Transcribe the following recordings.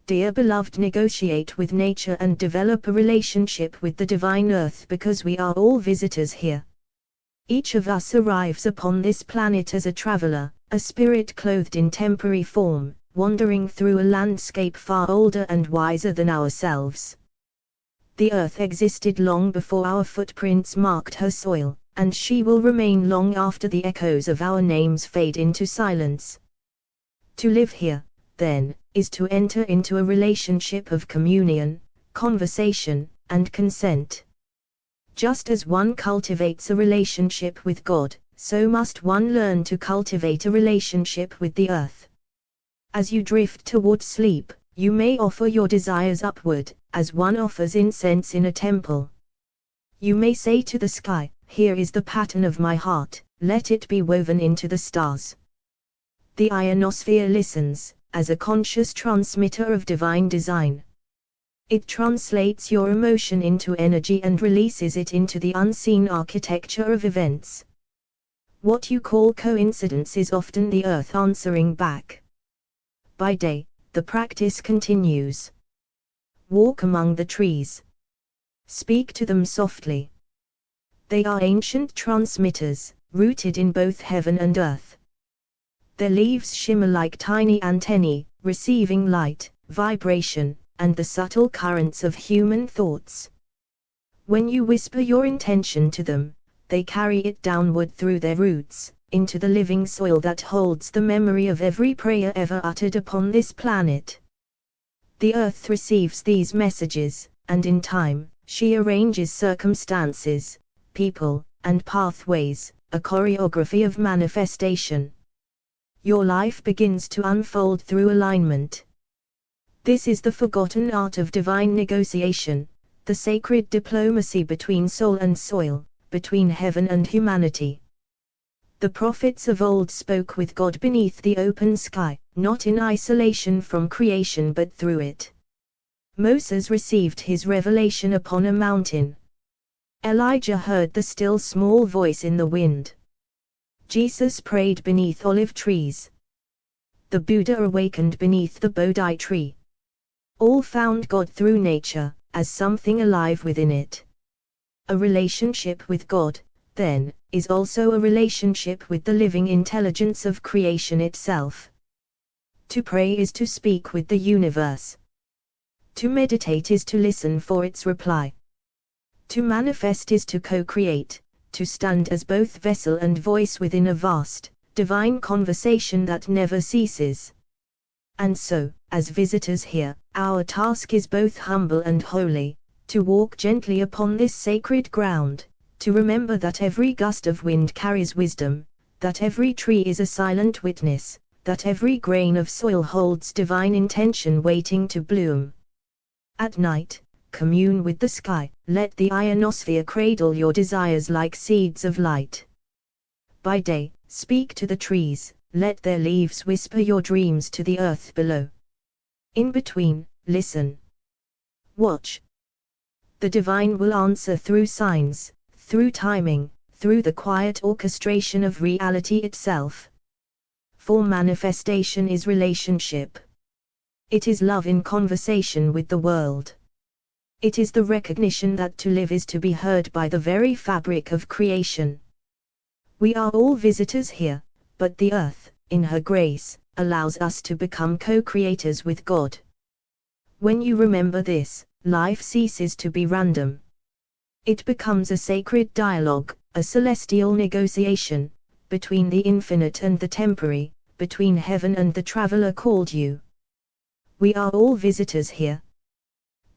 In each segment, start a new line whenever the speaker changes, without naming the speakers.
dear beloved, negotiate with nature and develop a relationship with the divine earth, because we are all visitors here. Each of us arrives upon this planet as a traveler, a spirit clothed in temporary form, wandering through a landscape far older and wiser than ourselves. The earth existed long before our footprints marked her soil, and she will remain long after the echoes of our names fade into silence. To live here, then, is to enter into a relationship of communion, conversation, and consent. Just as one cultivates a relationship with God, so must one learn to cultivate a relationship with the earth. As you drift toward sleep, you may offer your desires upward, as one offers incense in a temple. You may say to the sky, "Here is the pattern of my heart, let it be woven into the stars." The ionosphere listens, as a conscious transmitter of divine design. It translates your emotion into energy and releases it into the unseen architecture of events. What you call coincidence is often the earth answering back. By day, the practice continues. Walk among the trees. Speak to them softly. They are ancient transmitters, rooted in both heaven and earth. Their leaves shimmer like tiny antennae, receiving light, vibration, and the subtle currents of human thoughts. When you whisper your intention to them, they carry it downward through their roots, into the living soil that holds the memory of every prayer ever uttered upon this planet. The earth receives these messages, and in time, she arranges circumstances, people, and pathways, a choreography of manifestation. Your life begins to unfold through alignment. This is the forgotten art of divine negotiation, the sacred diplomacy between soul and soil, between heaven and humanity. The prophets of old spoke with God beneath the open sky, not in isolation from creation but through it. Moses received his revelation upon a mountain. Elijah heard the still small voice in the wind. Jesus prayed beneath olive trees. The Buddha awakened beneath the Bodhi tree. All found God through nature, as something alive within it. A relationship with God, then, is also a relationship with the living intelligence of creation itself. To pray is to speak with the universe. To meditate is to listen for its reply. To manifest is to co-create, to stand as both vessel and voice within a vast, divine conversation that never ceases. And so, as visitors here, our task is both humble and holy, to walk gently upon this sacred ground, to remember that every gust of wind carries wisdom, that every tree is a silent witness, that every grain of soil holds divine intention waiting to bloom. At night, commune with the sky, let the ionosphere cradle your desires like seeds of light. By day, speak to the trees, let their leaves whisper your dreams to the earth below. In between, listen. Watch. The divine will answer through signs, through timing, through the quiet orchestration of reality itself. For manifestation is relationship. It is love in conversation with the world. It is the recognition that to live is to be heard by the very fabric of creation. We are all visitors here, but the earth, in her grace, allows us to become co-creators with God. When you remember this, life ceases to be random. It becomes a sacred dialogue, a celestial negotiation, between the infinite and the temporary, between heaven and the traveler called you. We are all visitors here.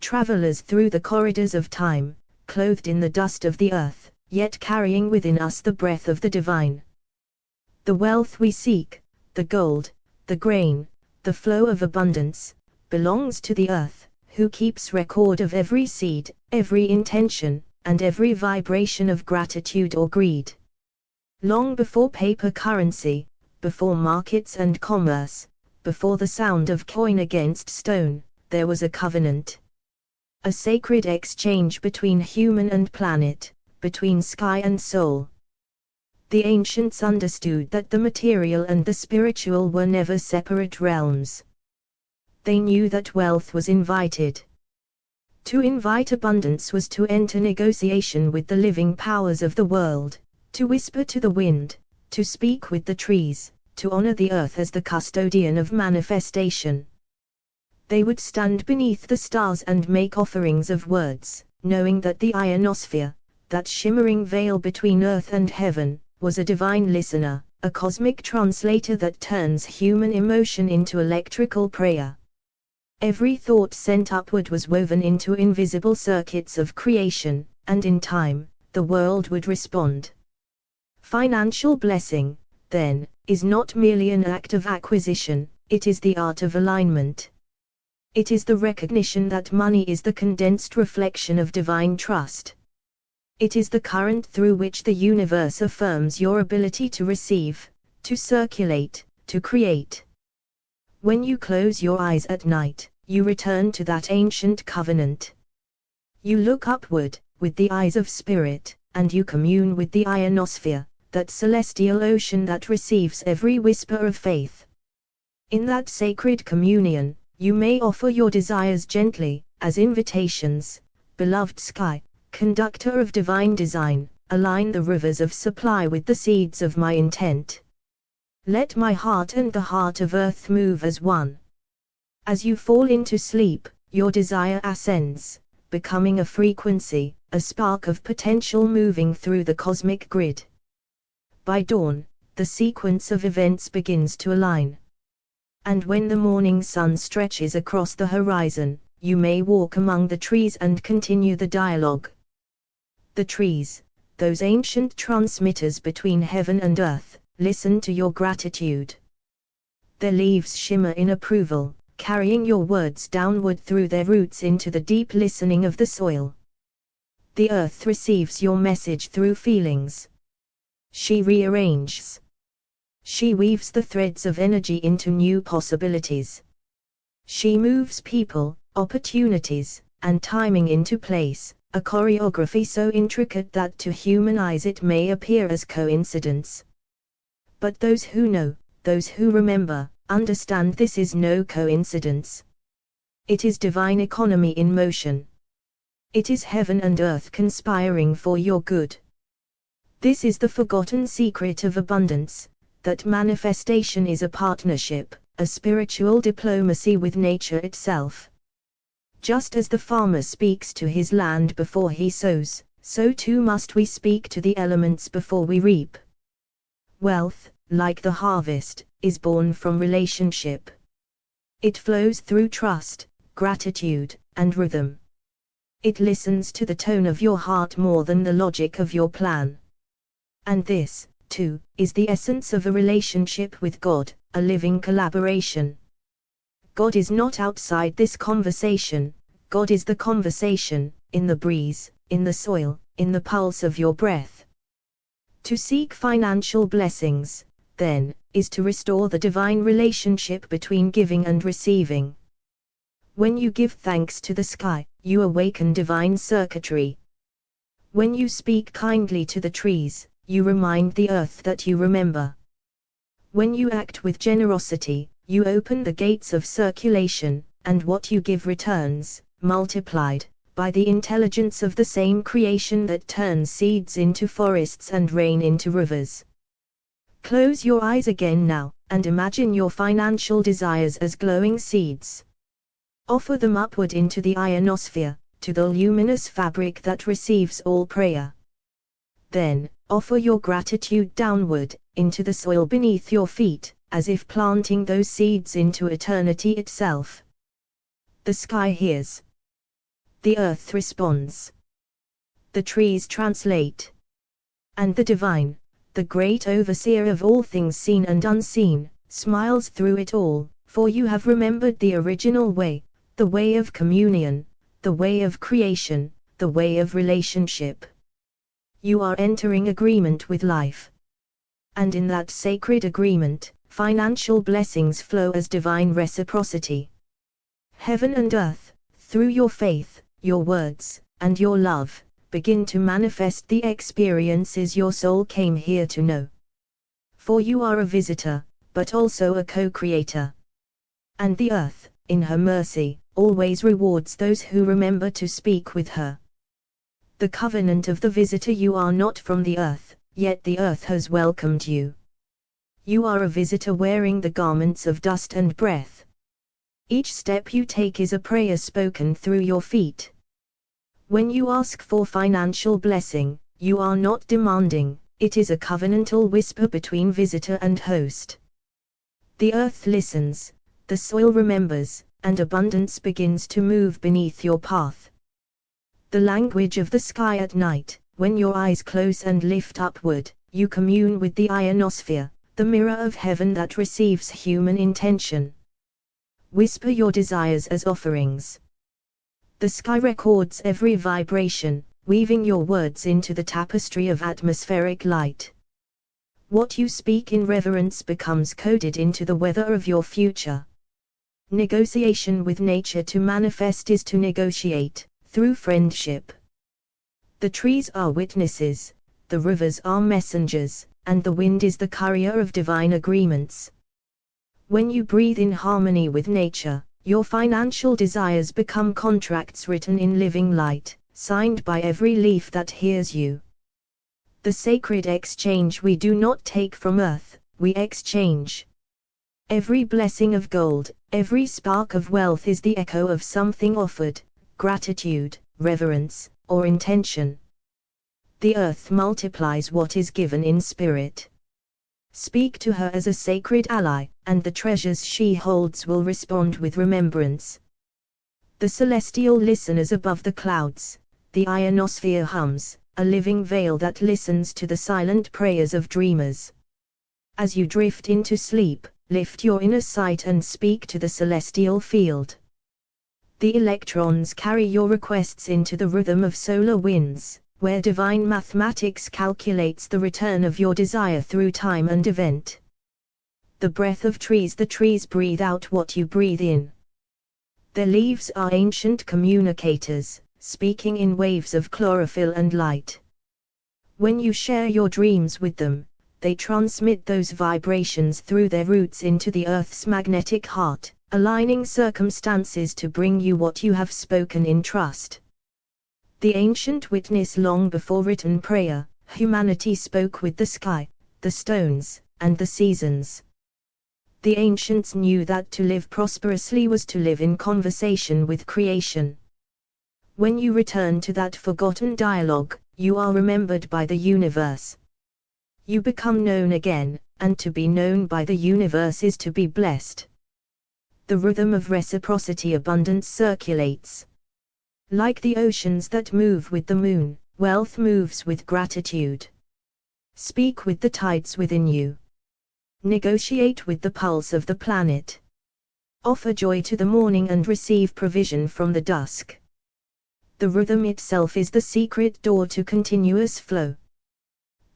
Travelers through the corridors of time, clothed in the dust of the earth, yet carrying within us the breath of the divine. The wealth we seek, the gold, the grain, the flow of abundance, belongs to the earth, who keeps record of every seed, every intention, and every vibration of gratitude or greed. Long before paper currency, before markets and commerce, before the sound of coin against stone, there was a covenant. A sacred exchange between human and planet, between sky and soul. The ancients understood that the material and the spiritual were never separate realms. They knew that wealth was invited. To invite abundance was to enter negotiation with the living powers of the world, to whisper to the wind, to speak with the trees, to honor the earth as the custodian of manifestation. They would stand beneath the stars and make offerings of words, knowing that the ionosphere, that shimmering veil between earth and heaven, was a divine listener, a cosmic translator that turns human emotion into electrical prayer. Every thought sent upward was woven into invisible circuits of creation, and in time, the world would respond. Financial blessing, then, is not merely an act of acquisition, it is the art of alignment. It is the recognition that money is the condensed reflection of divine trust. It is the current through which the universe affirms your ability to receive, to circulate, to create. When you close your eyes at night, you return to that ancient covenant. You look upward, with the eyes of spirit, and you commune with the ionosphere, that celestial ocean that receives every whisper of faith. In that sacred communion, you may offer your desires gently, as invitations. Beloved sky, conductor of divine design, align the rivers of supply with the seeds of my intent. Let my heart and the heart of earth move as one. As you fall into sleep, your desire ascends, becoming a frequency, a spark of potential moving through the cosmic grid. By dawn, the sequence of events begins to align. And when the morning sun stretches across the horizon, you may walk among the trees and continue the dialogue. The trees, those ancient transmitters between heaven and earth, listen to your gratitude. Their leaves shimmer in approval, carrying your words downward through their roots into the deep listening of the soil. The earth receives your message through feelings. She rearranges. She weaves the threads of energy into new possibilities. She moves people, opportunities, and timing into place, a choreography so intricate that to human eyes it may appear as coincidence. But those who know, those who remember, understand this is no coincidence. It is divine economy in motion. It is heaven and earth conspiring for your good. This is the forgotten secret of abundance, that manifestation is a partnership, a spiritual diplomacy with nature itself. Just as the farmer speaks to his land before he sows, so too must we speak to the elements before we reap. Wealth, like the harvest, is born from relationship. It flows through trust, gratitude, and rhythm. It listens to the tone of your heart more than the logic of your plan. And this, too, is the essence of a relationship with God, a living collaboration. God is not outside this conversation, God is the conversation, in the breeze, in the soil, in the pulse of your breath. To seek financial blessings, then, is to restore the divine relationship between giving and receiving. When you give thanks to the sky, you awaken divine circuitry. When you speak kindly to the trees, you remind the earth that you remember. When you act with generosity, you open the gates of circulation, and what you give returns, multiplied, by the intelligence of the same creation that turns seeds into forests and rain into rivers. Close your eyes again now, and imagine your financial desires as glowing seeds. Offer them upward into the ionosphere, to the luminous fabric that receives all prayer. Then, offer your gratitude downward, into the soil beneath your feet, as if planting those seeds into eternity itself. The sky hears. The earth responds. The trees translate. And the divine, the great overseer of all things seen and unseen, smiles through it all, for you have remembered the original way, the way of communion, the way of creation, the way of relationship. You are entering agreement with life. And in that sacred agreement, financial blessings flow as divine reciprocity. Heaven and earth, through your faith, your words, and your love, begin to manifest the experiences your soul came here to know. For you are a visitor, but also a co-creator. And the earth, in her mercy, always rewards those who remember to speak with her. The covenant of the visitor: you are not from the earth, yet the earth has welcomed you. You are a visitor wearing the garments of dust and breath. Each step you take is a prayer spoken through your feet. When you ask for financial blessing, you are not demanding, it is a covenantal whisper between visitor and host. The earth listens, the soil remembers, and abundance begins to move beneath your path. The language of the sky at night: when your eyes close and lift upward, you commune with the ionosphere, the mirror of heaven that receives human intention. Whisper your desires as offerings. The sky records every vibration, weaving your words into the tapestry of atmospheric light. What you speak in reverence becomes coded into the weather of your future. Negotiation with nature: to manifest is to negotiate, through friendship. The trees are witnesses, the rivers are messengers, and the wind is the courier of divine agreements. When you breathe in harmony with nature, your financial desires become contracts written in living light, signed by every leaf that hears you. The sacred exchange: we do not take from earth, we exchange. Every blessing of gold, every spark of wealth is the echo of something offered: gratitude, reverence, or intention. The earth multiplies what is given in spirit. Speak to her as a sacred ally, and the treasures she holds will respond with remembrance. The celestial listeners above the clouds: the ionosphere hums, a living veil that listens to the silent prayers of dreamers. As you drift into sleep, lift your inner sight and speak to the celestial field. The electrons carry your requests into the rhythm of solar winds, where divine mathematics calculates the return of your desire through time and event. The breath of trees: the trees breathe out what you breathe in. Their leaves are ancient communicators, speaking in waves of chlorophyll and light. When you share your dreams with them, they transmit those vibrations through their roots into the earth's magnetic heart, aligning circumstances to bring you what you have spoken in trust. The ancient witness: long before written prayer, humanity spoke with the sky, the stones, and the seasons. The ancients knew that to live prosperously was to live in conversation with creation. When you return to that forgotten dialogue, you are remembered by the universe. You become known again, and to be known by the universe is to be blessed. The rhythm of reciprocity: abundance circulates. Like the oceans that move with the moon, wealth moves with gratitude. Speak with the tides within you. Negotiate with the pulse of the planet. Offer joy to the morning and receive provision from the dusk. The rhythm itself is the secret door to continuous flow.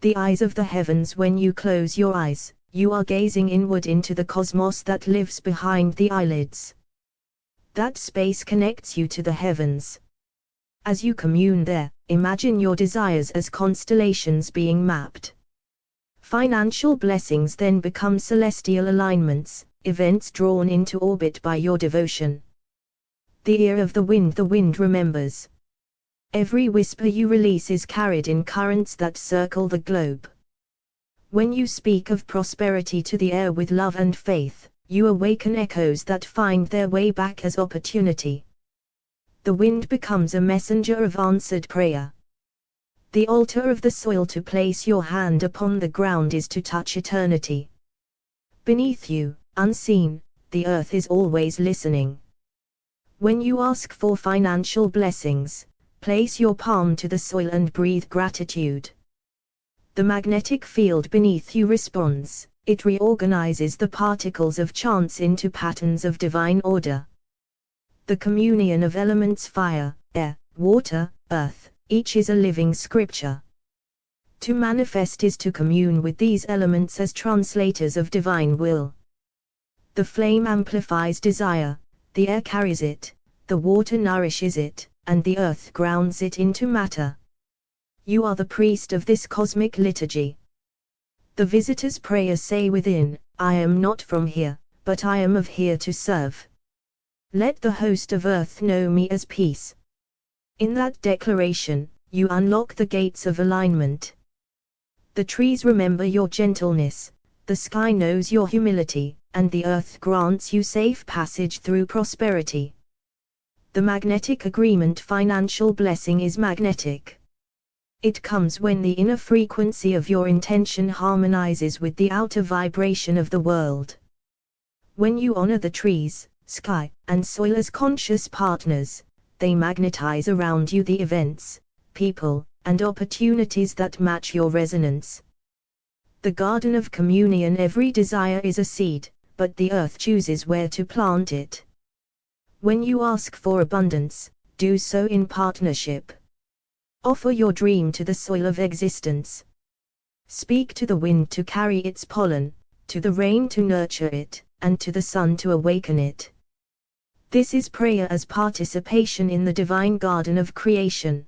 The eyes of the heavens: when you close your eyes, you are gazing inward into the cosmos that lives behind the eyelids. That space connects you to the heavens. As you commune there, imagine your desires as constellations being mapped. Financial blessings then become celestial alignments, events drawn into orbit by your devotion. The ear of the wind remembers. Every whisper you release is carried in currents that circle the globe. When you speak of prosperity to the air with love and faith, you awaken echoes that find their way back as opportunity. The wind becomes a messenger of answered prayer. The altar of the soil: to place your hand upon the ground is to touch eternity. Beneath you, unseen, the earth is always listening. When you ask for financial blessings, place your palm to the soil and breathe gratitude. The magnetic field beneath you responds, it reorganizes the particles of chance into patterns of divine order. The communion of elements: fire, air, water, earth, each is a living scripture. To manifest is to commune with these elements as translators of divine will. The flame amplifies desire, the air carries it, the water nourishes it, and the earth grounds it into matter. You are the priest of this cosmic liturgy. The visitor's prayer: say within, I am not from here, but I am of here to serve. Let the host of earth know me as peace. In that declaration, you unlock the gates of alignment. The trees remember your gentleness, the sky knows your humility, and the earth grants you safe passage through prosperity. The magnetic agreement financial blessing is magnetic. It comes when the inner frequency of your intention harmonizes with the outer vibration of the world. When you honor the trees, sky, and soil as conscious partners, they magnetize around you the events, people, and opportunities that match your resonance. The garden of communion. Every desire is a seed, but the earth chooses where to plant it. When you ask for abundance, do so in partnership. Offer your dream to the soil of existence. Speak to the wind to carry its pollen, to the rain to nurture it, and to the sun to awaken it. This is prayer as participation in the divine garden of creation.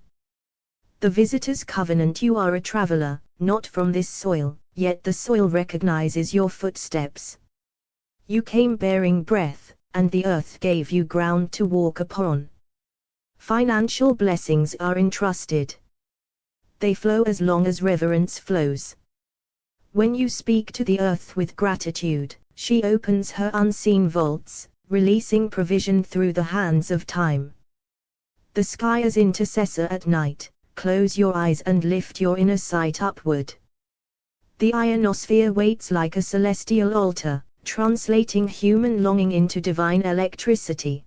The visitor's covenant. You are a traveler, not from this soil, yet the soil recognizes your footsteps. You came bearing breath, and the earth gave you ground to walk upon. Financial blessings are entrusted. They flow as long as reverence flows. When you speak to the earth with gratitude, she opens her unseen vaults, releasing provision through the hands of time. The sky as intercessor at night, close your eyes and lift your inner sight upward. The ionosphere waits like a celestial altar, translating human longing into divine electricity.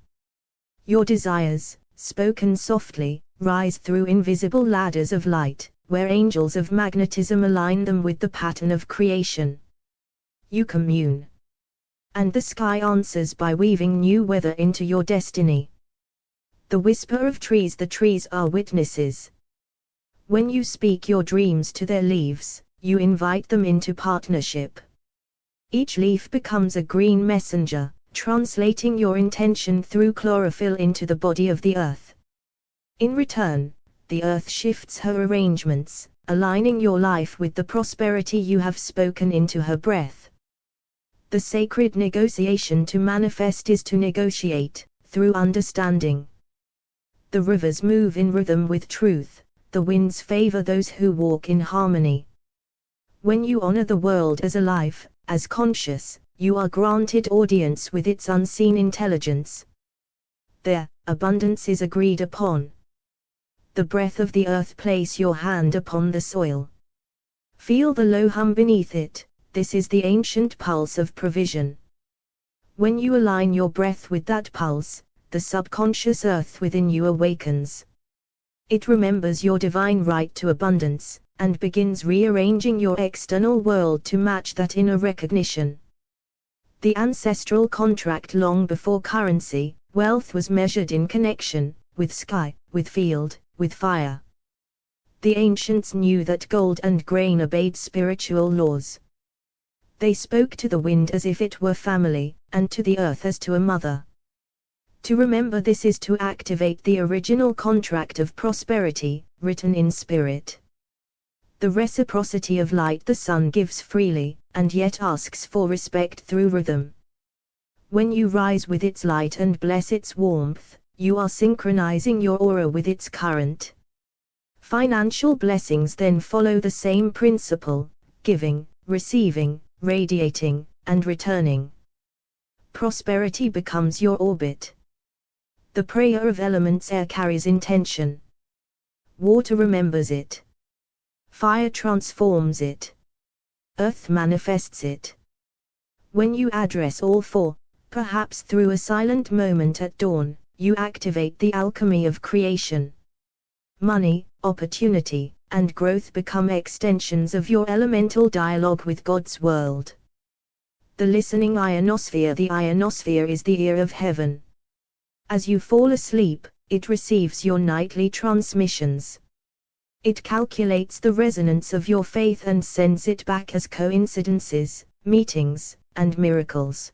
Your desires, spoken softly, rise through invisible ladders of light, where angels of magnetism align them with the pattern of creation. You commune. And the sky answers by weaving new weather into your destiny. The whisper of trees. The trees are witnesses. When you speak your dreams to their leaves, you invite them into partnership. Each leaf becomes a green messenger, translating your intention through chlorophyll into the body of the earth. In return, the earth shifts her arrangements, aligning your life with the prosperity you have spoken into her breath. The sacred negotiation. To manifest is to negotiate, through understanding. The rivers move in rhythm with truth, the winds favor those who walk in harmony. When you honor the world as alive, as conscious, you are granted audience with its unseen intelligence. Their abundance is agreed upon. The breath of the earth. Place your hand upon the soil. Feel the low hum beneath it. This is the ancient pulse of provision. When you align your breath with that pulse, the subconscious earth within you awakens. It remembers your divine right to abundance, and begins rearranging your external world to match that inner recognition. The ancestral contract. Long before currency, wealth was measured in connection, with sky, with field, with fire. The ancients knew that gold and grain obeyed spiritual laws. They spoke to the wind as if it were family, and to the earth as to a mother. To remember this is to activate the original contract of prosperity, written in spirit. The reciprocity of light. The sun gives freely, and yet asks for respect through rhythm. When you rise with its light and bless its warmth, you are synchronizing your aura with its current. Financial blessings then follow the same principle: giving, receiving, radiating, and returning. Prosperity becomes your orbit. The prayer of elements. Air carries intention. Water remembers it. Fire transforms it. Earth manifests it. When you address all four, perhaps through a silent moment at dawn, you activate the alchemy of creation. Money, opportunity, and growth become extensions of your elemental dialogue with God's world. The listening ionosphere. The ionosphere is the ear of heaven. As you fall asleep, it receives your nightly transmissions. It calculates the resonance of your faith and sends it back as coincidences, meetings, and miracles.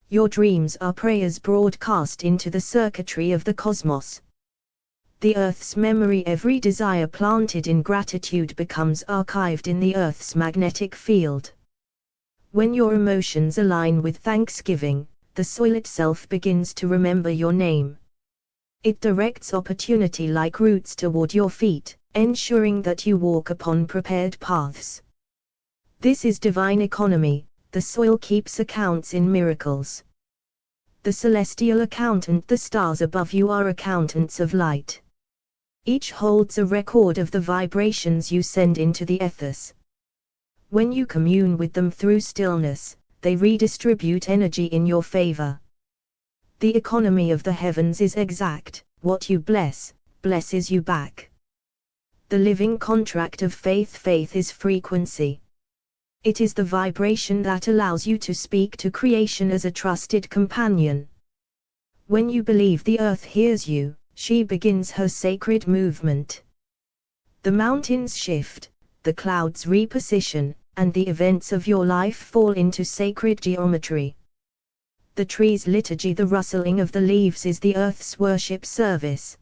Your dreams are prayers broadcast into the circuitry of the cosmos. The Earth's memory. Every desire planted in gratitude becomes archived in the Earth's magnetic field. When your emotions align with thanksgiving, the soil itself begins to remember your name. It directs opportunity like roots toward your feet, ensuring that you walk upon prepared paths. This is divine economy. The soil keeps accounts in miracles. The celestial accountant, the stars above you, are accountants of light. Each holds a record of the vibrations you send into the ethers. When you commune with them through stillness, they redistribute energy in your favor. The economy of the heavens is exact. What you bless, blesses you back. The living contract of faith is frequency. It is the vibration that allows you to speak to creation as a trusted companion. When you believe the earth hears you, she begins her sacred movement. The mountains shift, the clouds reposition, and the events of your life fall into sacred geometry. The tree's liturgy, the rustling of the leaves, is the earth's worship service.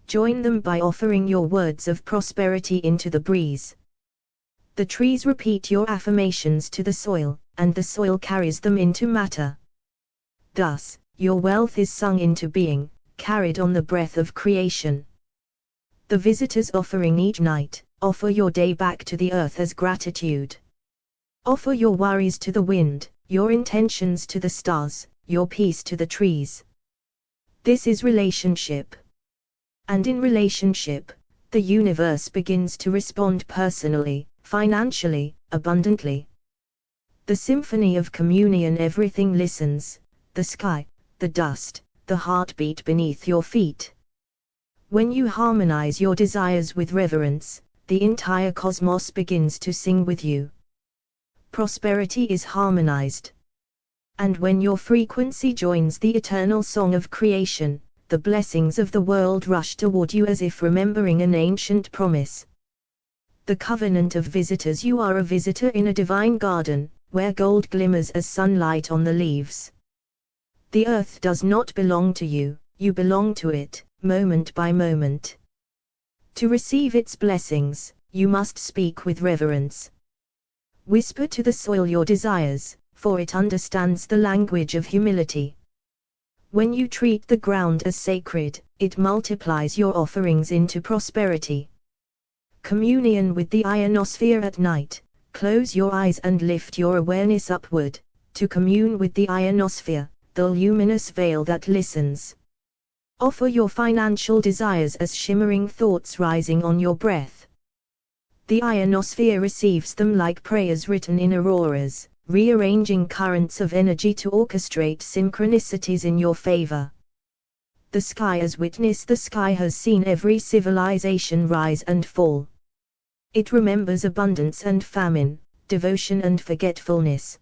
Join them by offering your words of prosperity into the breeze. The trees repeat your affirmations to the soil, and the soil carries them into matter. Thus, your wealth is sung into being, carried on the breath of creation. The visitor's offering each night: offer your day back to the earth as gratitude. Offer your worries to the wind, your intentions to the stars, your peace to the trees. This is relationship. And in relationship, the universe begins to respond personally, financially, abundantly. The symphony of communion, everything listens: the sky, the dust, the heartbeat beneath your feet. When you harmonize your desires with reverence, the entire cosmos begins to sing with you. Prosperity is harmonized. And when your frequency joins the eternal song of creation, the blessings of the world rush toward you as if remembering an ancient promise. The covenant of visitors: you are a visitor in a divine garden, where gold glimmers as sunlight on the leaves. The earth does not belong to you, you belong to it, moment by moment. To receive its blessings, you must speak with reverence. Whisper to the soil your desires, for it understands the language of humility. When you treat the ground as sacred, it multiplies your offerings into prosperity. Communion with the ionosphere at night: close your eyes and lift your awareness upward, to commune with the ionosphere, the luminous veil that listens. Offer your financial desires as shimmering thoughts rising on your breath. The ionosphere receives them like prayers written in auroras, rearranging currents of energy to orchestrate synchronicities in your favor. The sky as witness: the sky has seen every civilization rise and fall. It remembers abundance and famine, devotion and forgetfulness.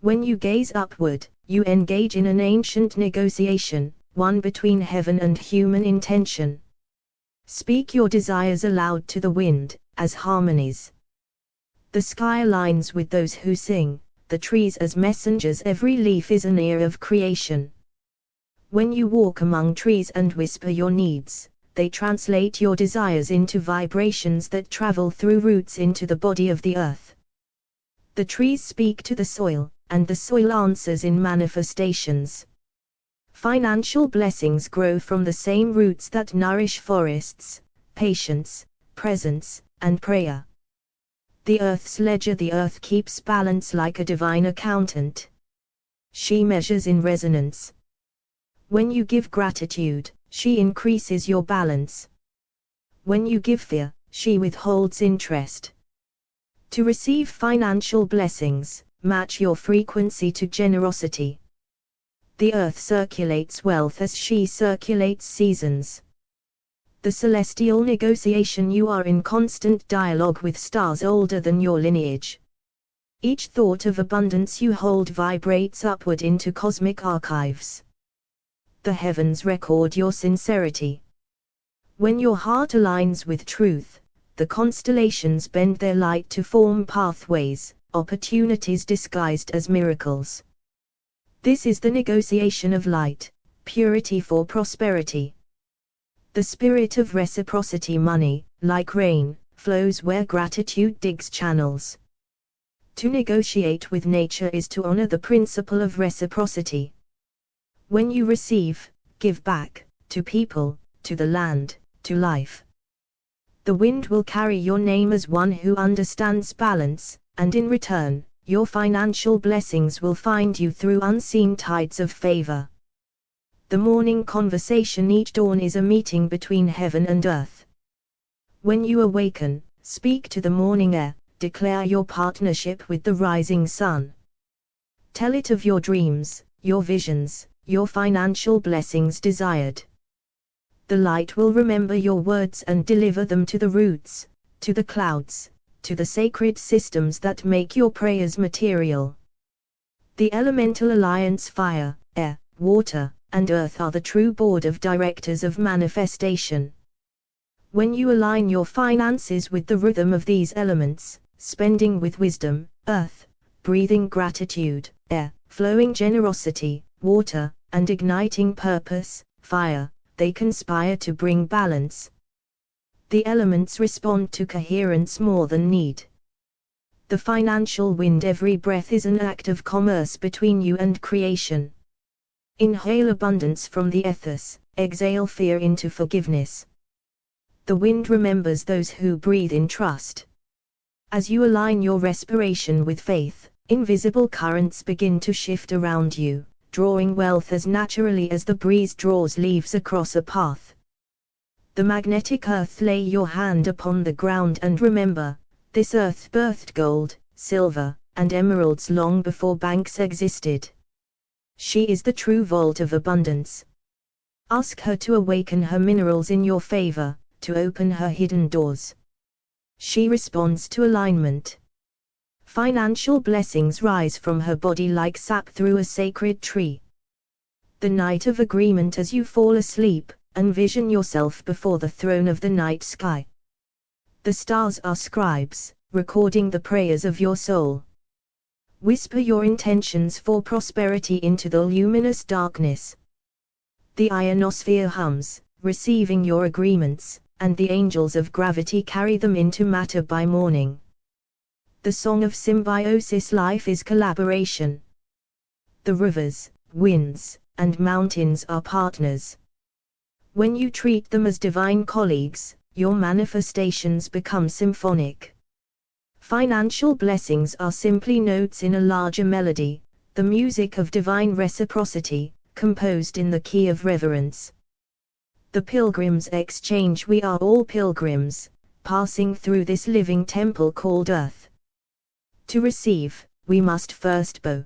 When you gaze upward, you engage in an ancient negotiation, one between heaven and human intention. Speak your desires aloud to the wind, as harmonies. The sky aligns with those who sing, the trees as messengers: every leaf is an ear of creation. When you walk among trees and whisper your needs, they translate your desires into vibrations that travel through roots into the body of the earth. The trees speak to the soil, and the soil answers in manifestations. Financial blessings grow from the same roots that nourish forests: patience, presence, and prayer. The earth's ledger: the earth keeps balance like a divine accountant. She measures in resonance. When you give gratitude, she increases your balance. When you give fear, she withholds interest. To receive financial blessings, match your frequency to generosity. The earth circulates wealth as she circulates seasons. The celestial negotiation: you are in constant dialogue with stars older than your lineage. Each thought of abundance you hold vibrates upward into cosmic archives. The heavens record your sincerity. When your heart aligns with truth, the constellations bend their light to form pathways, opportunities disguised as miracles. This is the negotiation of light, purity for prosperity. The spirit of reciprocity: money, like rain, flows where gratitude digs channels. To negotiate with nature is to honor the principle of reciprocity. When you receive, give back, to people, to the land, to life. The wind will carry your name as one who understands balance, and in return, your financial blessings will find you through unseen tides of favor. The morning conversation each dawn is a meeting between heaven and earth. When you awaken, speak to the morning air, declare your partnership with the rising sun. Tell it of your dreams, your visions, your financial blessings desired. The light will remember your words and deliver them to the roots, to the clouds, to the sacred systems that make your prayers material. The elemental alliance fire, air, water, and earth are the true board of directors of manifestation. When you align your finances with the rhythm of these elements, spending with wisdom, earth, breathing gratitude, air, flowing generosity, water, and igniting purpose, fire, they conspire to bring balance. The elements respond to coherence more than need. The financial wind, every breath is an act of commerce between you and creation. Inhale abundance from the ethers, exhale fear into forgiveness. The wind remembers those who breathe in trust. As you align your respiration with faith, invisible currents begin to shift around you, drawing wealth as naturally as the breeze draws leaves across a path. The magnetic earth, lay your hand upon the ground and remember, this earth birthed gold, silver, and emeralds long before banks existed. She is the true vault of abundance. Ask her to awaken her minerals in your favor, to open her hidden doors. She responds to alignment. Financial blessings rise from her body like sap through a sacred tree. The night of agreement, as you fall asleep, envision yourself before the throne of the night sky. The stars are scribes, recording the prayers of your soul. Whisper your intentions for prosperity into the luminous darkness. The ionosphere hums, receiving your agreements, and the angels of gravity carry them into matter by morning. The song of symbiosis, life is collaboration. The rivers, winds, and mountains are partners. When you treat them as divine colleagues, your manifestations become symphonic. Financial blessings are simply notes in a larger melody, the music of divine reciprocity, composed in the key of reverence. The pilgrims exchange, we are all pilgrims, passing through this living temple called earth. To receive, we must first bow.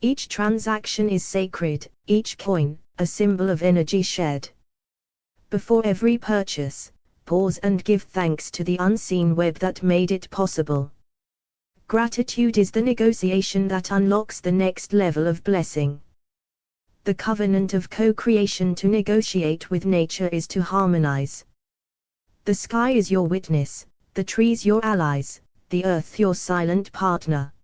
Each transaction is sacred, each coin, a symbol of energy shed. Before every purchase, pause and give thanks to the unseen web that made it possible. Gratitude is the negotiation that unlocks the next level of blessing. The covenant of co-creation, to negotiate with nature is to harmonize. The sky is your witness, the trees your allies, the earth your silent partner.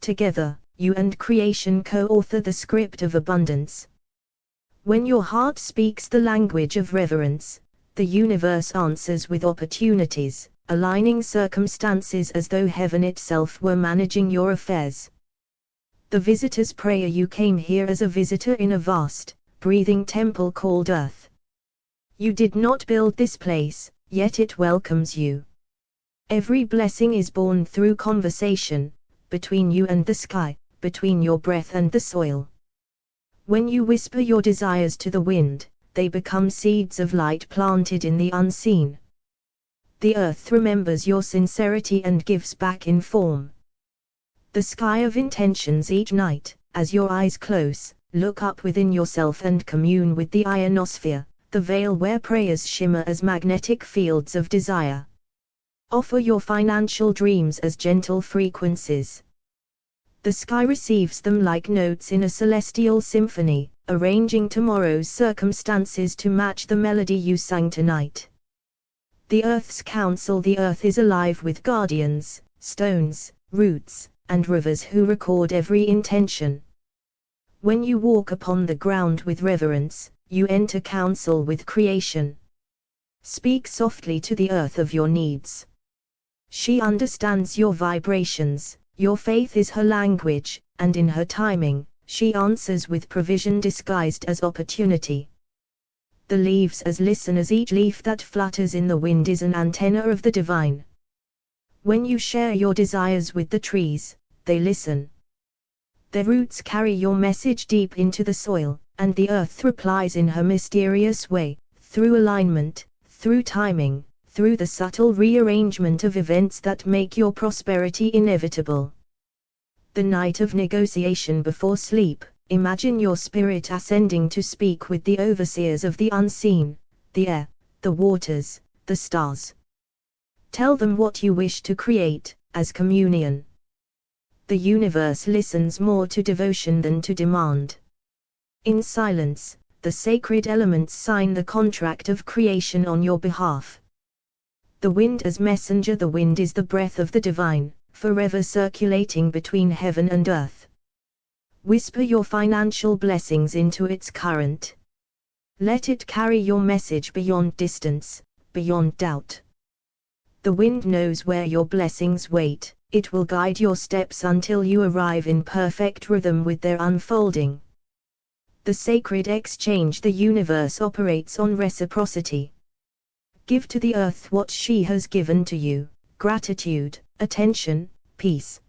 Together, you and creation co-author the script of abundance. When your heart speaks the language of reverence, the universe answers with opportunities, aligning circumstances as though heaven itself were managing your affairs. The visitor's prayer, you came here as a visitor in a vast, breathing temple called earth. You did not build this place, yet it welcomes you. Every blessing is born through conversation, between you and the sky, between your breath and the soil. When you whisper your desires to the wind, they become seeds of light planted in the unseen. The earth remembers your sincerity and gives back in form. The sky of intentions, each night, as your eyes close, look up within yourself and commune with the ionosphere, the veil where prayers shimmer as magnetic fields of desire. Offer your financial dreams as gentle frequencies. The sky receives them like notes in a celestial symphony, arranging tomorrow's circumstances to match the melody you sang tonight. The earth's counsel, the earth is alive with guardians, stones, roots, and rivers who record every intention. When you walk upon the ground with reverence, you enter counsel with creation. Speak softly to the earth of your needs. She understands your vibrations, Your faith is her language, and in her timing, she answers with provision disguised as opportunity. The leaves as listeners, each leaf that flutters in the wind is an antenna of the divine. When you share your desires with the trees, they listen. Their roots carry your message deep into the soil, and the earth replies in her mysterious way, through alignment, through timing, through the subtle rearrangement of events that make your prosperity inevitable. The night of negotiation before sleep, imagine your spirit ascending to speak with the overseers of the unseen, the air, the waters, the stars. Tell them what you wish to create, as communion. The universe listens more to devotion than to demand. In silence, the sacred elements sign the contract of creation on your behalf. The wind as messenger, the wind is the breath of the divine, forever circulating between heaven and earth. Whisper your financial blessings into its current. Let it carry your message beyond distance, beyond doubt. The wind knows where your blessings wait, it will guide your steps until you arrive in perfect rhythm with their unfolding. The sacred exchange, the universe operates on reciprocity. Give to the earth what she has given to you, gratitude, attention, peace.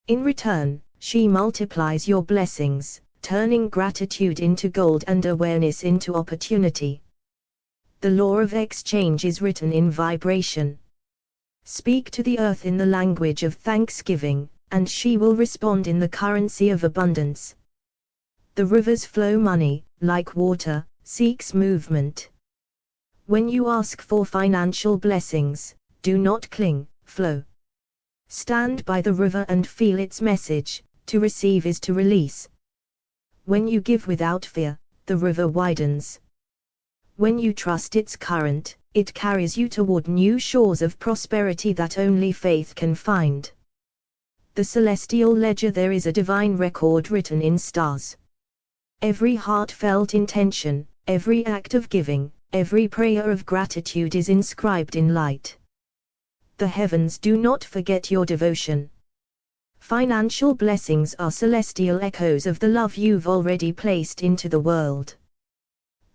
In return, she multiplies your blessings, turning gratitude into gold and awareness into opportunity. The law of exchange is written in vibration. Speak to the earth in the language of thanksgiving, and she will respond in the currency of abundance. The rivers flow, money, like water, seeks movement. When you ask for financial blessings, do not cling, flow. Stand by the river and feel its message, to receive is to release. When you give without fear, the river widens. When you trust its current, it carries you toward new shores of prosperity that only faith can find. The celestial ledger, there is a divine record written in stars. Every heartfelt intention, every act of giving, every prayer of gratitude is inscribed in light. The heavens do not forget your devotion. Financial blessings are celestial echoes of the love you've already placed into the world.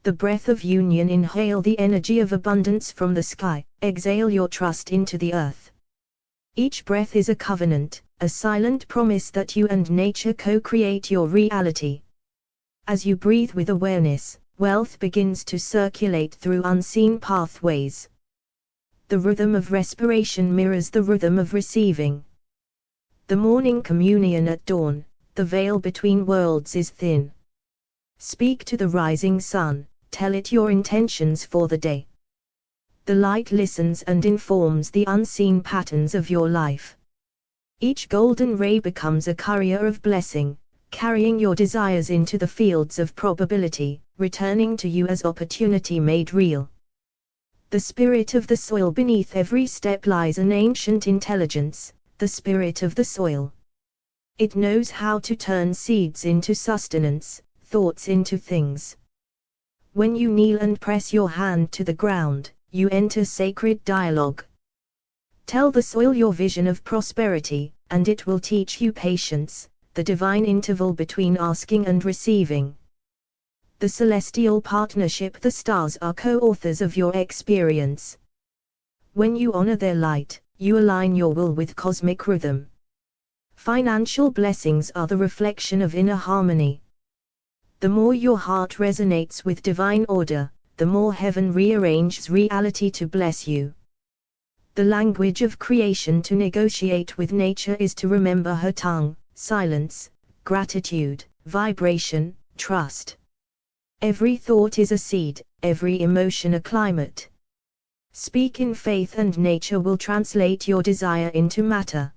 The breath of union, inhale the energy of abundance from the sky, exhale your trust into the earth. Each breath is a covenant, a silent promise that you and nature co-create your reality. As you breathe with awareness, wealth begins to circulate through unseen pathways. The rhythm of respiration mirrors the rhythm of receiving. The morning communion at dawn, the veil between worlds is thin. Speak to the rising sun, tell it your intentions for the day. The light listens and informs the unseen patterns of your life. Each golden ray becomes a courier of blessing, carrying your desires into the fields of probability, returning to you as opportunity made real. The spirit of the soil, beneath every step lies an ancient intelligence, the spirit of the soil. It knows how to turn seeds into sustenance, thoughts into things. When you kneel and press your hand to the ground, you enter sacred dialogue. Tell the soil your vision of prosperity, and it will teach you patience, the divine interval between asking and receiving. The celestial partnership, the stars are co-authors of your experience. When you honor their light, you align your will with cosmic rhythm. Financial blessings are the reflection of inner harmony. The more your heart resonates with divine order, the more heaven rearranges reality to bless you. The language of creation to negotiate with nature is to remember her tongue, silence, gratitude, vibration, trust. Every thought is a seed, every emotion a climate. Speak in faith and nature will translate your desire into matter.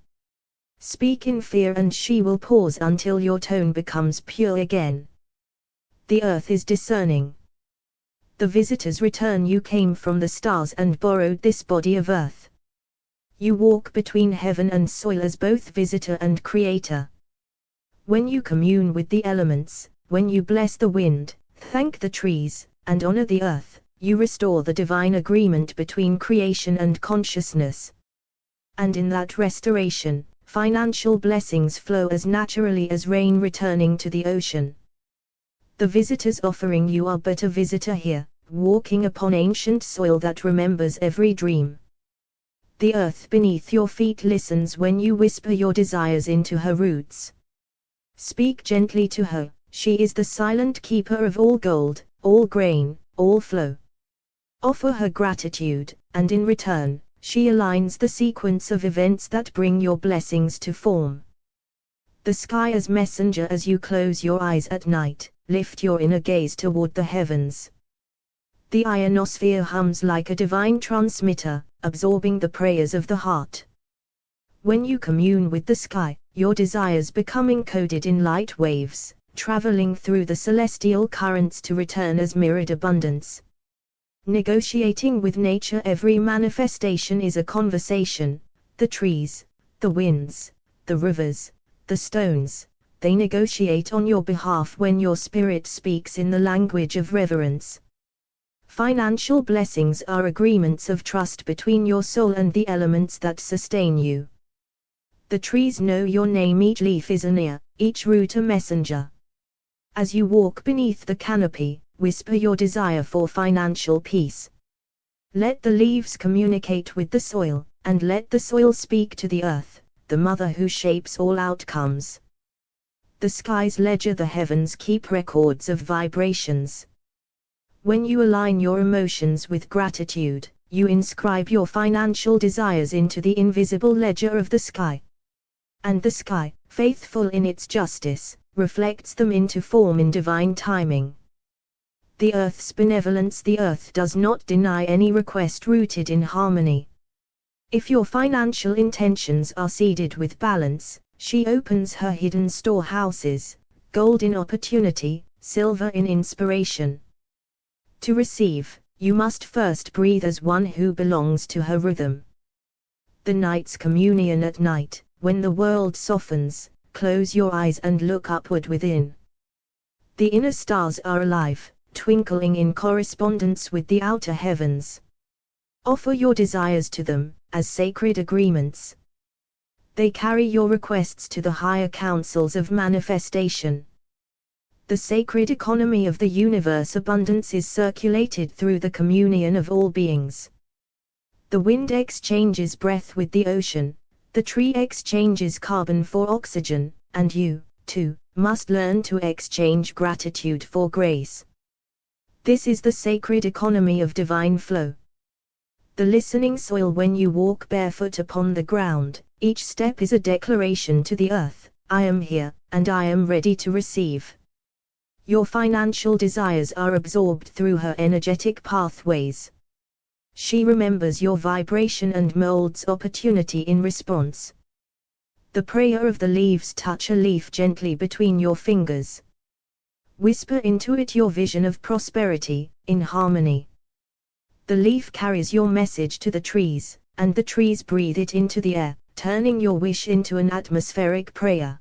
Speak in fear and she will pause until your tone becomes pure again. The earth is discerning. The visitors return. You came from the stars and borrowed this body of earth. You walk between heaven and soil as both visitor and creator. When you commune with the elements, when you bless the wind, thank the trees, and honor the earth, you restore the divine agreement between creation and consciousness. And in that restoration, financial blessings flow as naturally as rain returning to the ocean. The visitor's offering you are but a visitor here, walking upon ancient soil that remembers every dream. The earth beneath your feet listens when you whisper your desires into her roots. Speak gently to her, she is the silent keeper of all gold, all grain, all flow. Offer her gratitude, and in return, she aligns the sequence of events that bring your blessings to form. The sky as messenger. As you close your eyes at night, lift your inner gaze toward the heavens. The ionosphere hums like a divine transmitter, absorbing the prayers of the heart. When you commune with the sky, your desires become encoded in light waves, traveling through the celestial currents to return as mirrored abundance. Negotiating with nature. Every manifestation is a conversation. The trees, the winds, the rivers, the stones, they negotiate on your behalf when your spirit speaks in the language of reverence. Financial blessings are agreements of trust between your soul and the elements that sustain you. The trees know your name. Each leaf is an ear, each root a messenger. As you walk beneath the canopy, whisper your desire for financial peace. Let the leaves communicate with the soil, and let the soil speak to the earth, the mother who shapes all outcomes. The sky's ledger. The heavens keep records of vibrations. When you align your emotions with gratitude, you inscribe your financial desires into the invisible ledger of the sky. And the sky, faithful in its justice, reflects them into form in divine timing. The earth's benevolence. The earth does not deny any request rooted in harmony. If your financial intentions are seeded with balance, she opens her hidden storehouses, gold in opportunity, silver in inspiration. To receive, you must first breathe as one who belongs to her rhythm. The night's communion. At night, when the world softens, close your eyes and look upward within. The inner stars are alive, twinkling in correspondence with the outer heavens. Offer your desires to them, as sacred agreements. They carry your requests to the higher councils of manifestation. The sacred economy of the universe. Abundance is circulated through the communion of all beings. The wind exchanges breath with the ocean, the tree exchanges carbon for oxygen, and you, too, must learn to exchange gratitude for grace. This is the sacred economy of divine flow. The listening soil. When you walk barefoot upon the ground, each step is a declaration to the earth, I am here, and I am ready to receive. Your financial desires are absorbed through her energetic pathways. She remembers your vibration and molds opportunity in response. The prayer of the leaves. Touch a leaf gently between your fingers. Whisper into it your vision of prosperity, in harmony. The leaf carries your message to the trees, and the trees breathe it into the air, turning your wish into an atmospheric prayer.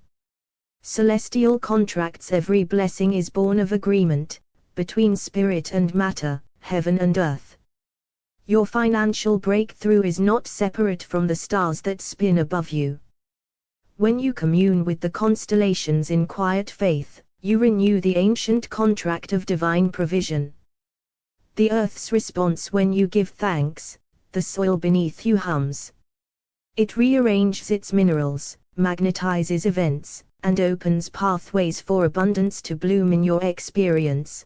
Celestial contracts. Every blessing is born of agreement, between spirit and matter, heaven and earth. Your financial breakthrough is not separate from the stars that spin above you. When you commune with the constellations in quiet faith, you renew the ancient contract of divine provision. The earth's response. When you give thanks, the soil beneath you hums. It rearranges its minerals, magnetizes events, and opens pathways for abundance to bloom in your experience.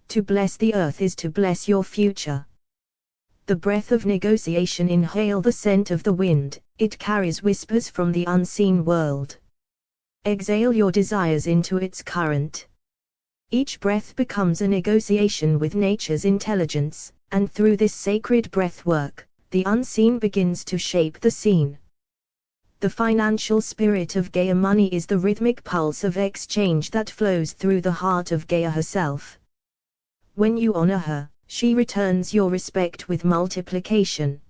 To bless the earth is to bless your future. The breath of negotiation. Inhale the scent of the wind, it carries whispers from the unseen world. Exhale your desires into its current. Each breath becomes a negotiation with nature's intelligence, and through this sacred breath work, the unseen begins to shape the seen. The financial spirit of Gaia. Money is the rhythmic pulse of exchange that flows through the heart of Gaia herself. When you honor her, she returns your respect with multiplication.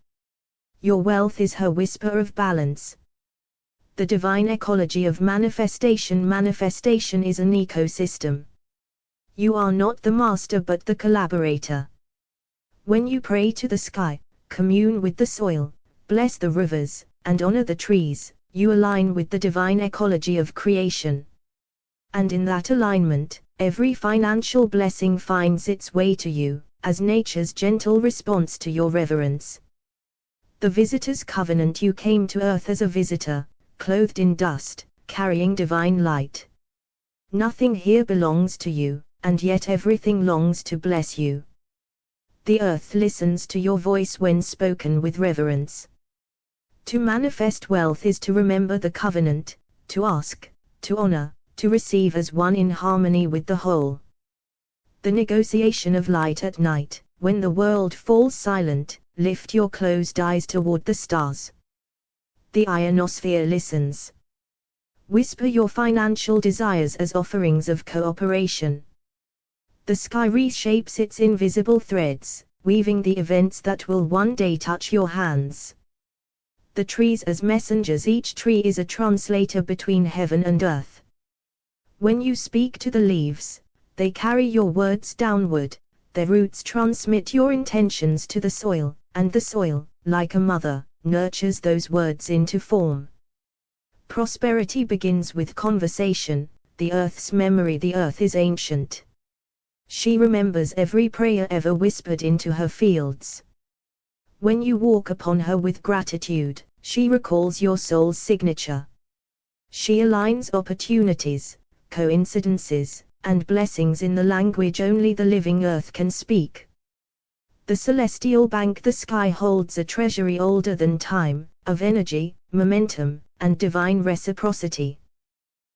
Your wealth is her whisper of balance. The divine ecology of manifestation. Manifestation is an ecosystem. You are not the master but the collaborator. When you pray to the sky, commune with the soil, bless the rivers, and honor the trees, you align with the divine ecology of creation. And in that alignment, every financial blessing finds its way to you, as nature's gentle response to your reverence. The visitor's covenant: you came to earth as a visitor, clothed in dust, carrying divine light. Nothing here belongs to you, and yet everything longs to bless you. The earth listens to your voice when spoken with reverence. To manifest wealth is to remember the covenant, to ask, to honor, to receive as one in harmony with the whole. The negotiation of light at night: when the world falls silent, lift your closed eyes toward the stars. The ionosphere listens. Whisper your financial desires as offerings of cooperation. The sky reshapes its invisible threads, weaving the events that will one day touch your hands. The trees as messengers: each tree is a translator between heaven and earth. When you speak to the leaves, they carry your words downward, their roots transmit your intentions to the soil, and the soil, like a mother, nurtures those words into form. Prosperity begins with conversation, the earth's memory: the earth is ancient. She remembers every prayer ever whispered into her fields. When you walk upon her with gratitude, she recalls your soul's signature. She aligns opportunities, coincidences, and blessings in the language only the living earth can speak. The celestial bank: the sky holds a treasury older than time, of energy, momentum, and divine reciprocity.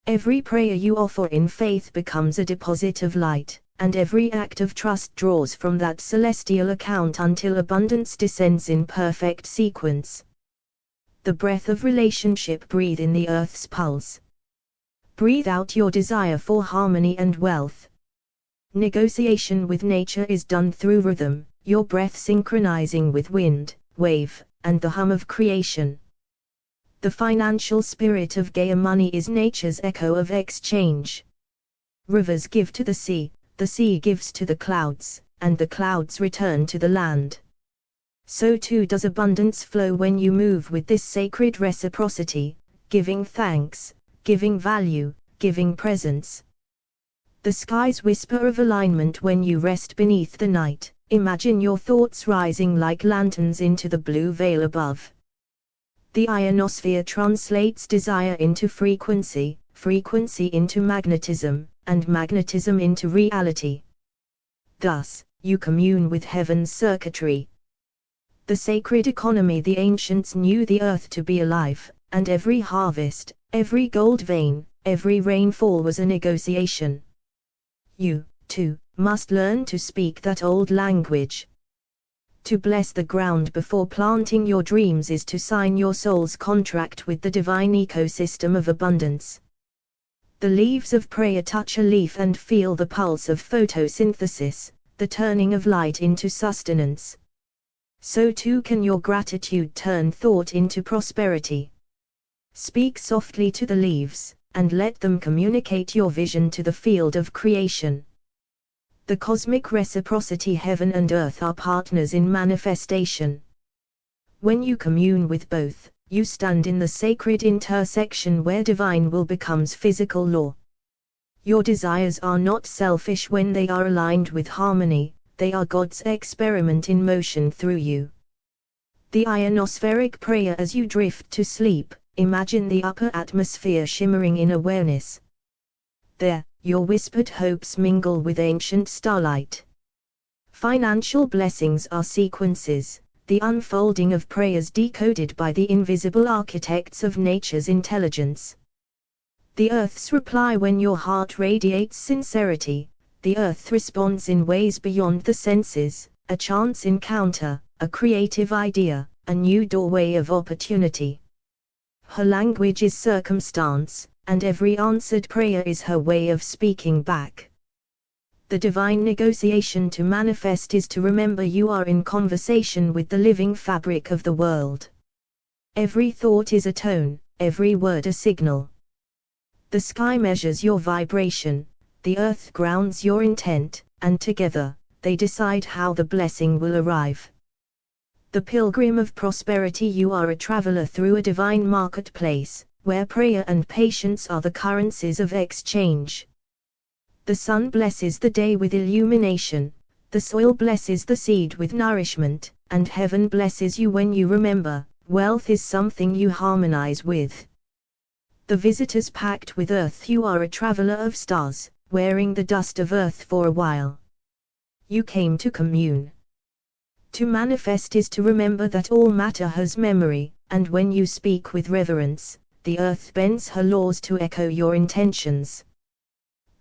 Every prayer you offer in faith becomes a deposit of light, and every act of trust draws from that celestial account until abundance descends in perfect sequence. The breath of relationship: breathe in the earth's pulse. Breathe out your desire for harmony and wealth. Negotiation with nature is done through rhythm, your breath synchronizing with wind, wave, and the hum of creation. The financial spirit of Gaia money is nature's echo of exchange. Rivers give to the sea gives to the clouds, and the clouds return to the land. So too does abundance flow when you move with this sacred reciprocity, giving thanks, giving value, giving presence. The sky's whisper of alignment: when you rest beneath the night, imagine your thoughts rising like lanterns into the blue veil above. The ionosphere translates desire into frequency, frequency into magnetism, and magnetism into reality. Thus, you commune with heaven's circuitry. The sacred economy: the ancients knew the earth to be alive, and every harvest, every gold vein, every rainfall was a negotiation. You, too, must learn to speak that old language. To bless the ground before planting your dreams is to sign your soul's contract with the divine ecosystem of abundance. The leaves of prayer touch a leaf and feel the pulse of photosynthesis, the turning of light into sustenance. So too can your gratitude turn thought into prosperity. Speak softly to the leaves, and let them communicate your vision to the field of creation. The cosmic reciprocity: heaven and earth are partners in manifestation. When you commune with both, you stand in the sacred intersection where divine will becomes physical law. Your desires are not selfish when they are aligned with harmony, they are God's experiment in motion through you. The ionospheric prayer: as you drift to sleep, imagine the upper atmosphere shimmering in awareness. There, your whispered hopes mingle with ancient starlight. Financial blessings are sequences, the unfolding of prayers decoded by the invisible architects of nature's intelligence. The earth's reply: when your heart radiates sincerity, the earth responds in ways beyond the senses, a chance encounter, a creative idea, a new doorway of opportunity. Her language is circumstance, and every answered prayer is her way of speaking back. The divine negotiation to manifest is to remember you are in conversation with the living fabric of the world. Every thought is a tone, every word a signal. The sky measures your vibration, the earth grounds your intent, and together, they decide how the blessing will arrive. The pilgrim of prosperity: you are a traveler through a divine marketplace, where prayer and patience are the currencies of exchange. The sun blesses the day with illumination, the soil blesses the seed with nourishment, and heaven blesses you when you remember, wealth is something you harmonize with. The visitor's pact with earth. You are a traveler of stars, wearing the dust of earth for a while. You came to commune. To manifest is to remember that all matter has memory, and when you speak with reverence, the earth bends her laws to echo your intentions.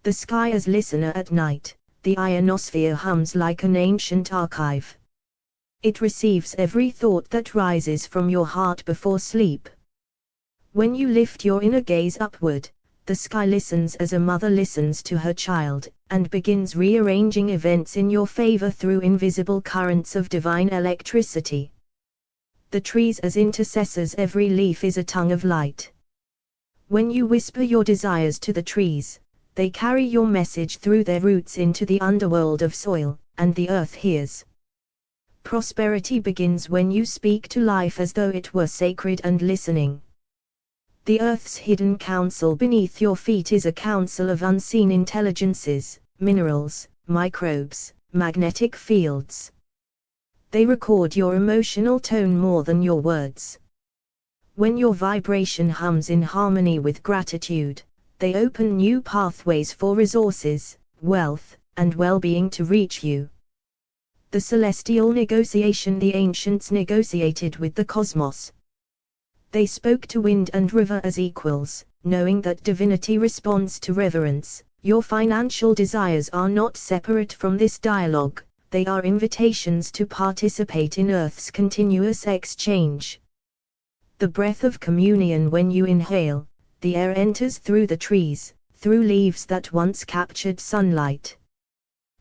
The sky is listener at night, the ionosphere hums like an ancient archive. It receives every thought that rises from your heart before sleep. When you lift your inner gaze upward, the sky listens as a mother listens to her child, and begins rearranging events in your favor through invisible currents of divine electricity. The trees as intercessors. Every leaf is a tongue of light. When you whisper your desires to the trees, they carry your message through their roots into the underworld of soil, and the earth hears. Prosperity begins when you speak to life as though it were sacred and listening. The earth's hidden council beneath your feet is a council of unseen intelligences, minerals, microbes, magnetic fields. They record your emotional tone more than your words. When your vibration hums in harmony with gratitude, they open new pathways for resources, wealth, and well-being to reach you. The celestial negotiation. The ancients negotiated with the cosmos. They spoke to wind and river as equals, knowing that divinity responds to reverence. Your financial desires are not separate from this dialogue, they are invitations to participate in Earth's continuous exchange. The breath of communion. When you inhale, the air enters through the trees, through leaves that once captured sunlight.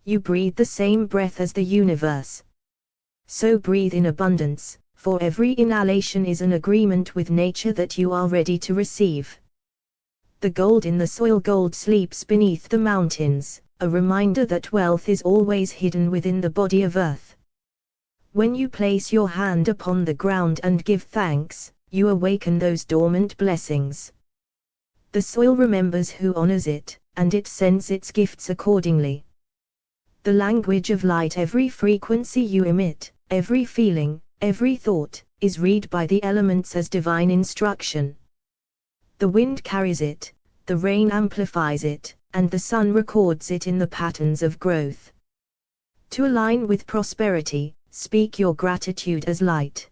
You breathe the same breath as the universe. So breathe in abundance, for every inhalation is an agreement with nature that you are ready to receive. The gold in the soil. Gold sleeps beneath the mountains, a reminder that wealth is always hidden within the body of earth. When you place your hand upon the ground and give thanks, you awaken those dormant blessings. The soil remembers who honors it, and it sends its gifts accordingly. The language of light. Every frequency you emit, every feeling, every thought, is read by the elements as divine instruction. The wind carries it, the rain amplifies it, and the sun records it in the patterns of growth. To align with prosperity, speak your gratitude as light.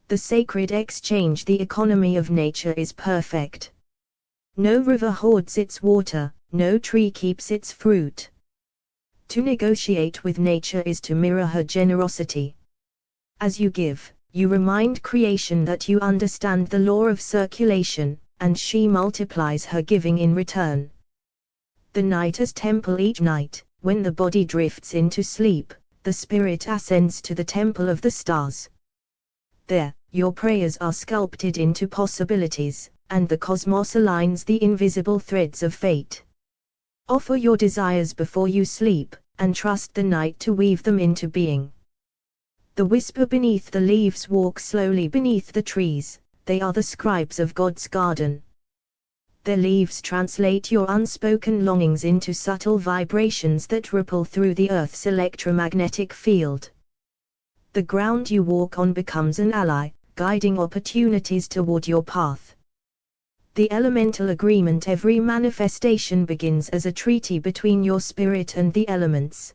The sacred exchange. The economy of nature is perfect. No river hoards its water, no tree keeps its fruit. To negotiate with nature is to mirror her generosity. As you give, you remind creation that you understand the law of circulation, and she multiplies her giving in return. The night as temple. Each night, when the body drifts into sleep, the spirit ascends to the temple of the stars. There, your prayers are sculpted into possibilities, and the cosmos aligns the invisible threads of fate. Offer your desires before you sleep, and trust the night to weave them into being. The whisper beneath the leaves. Walk slowly beneath the trees, they are the scribes of God's garden. Their leaves translate your unspoken longings into subtle vibrations that ripple through the earth's electromagnetic field. The ground you walk on becomes an ally, guiding opportunities toward your path. The elemental agreement. Every manifestation begins as a treaty between your spirit and the elements.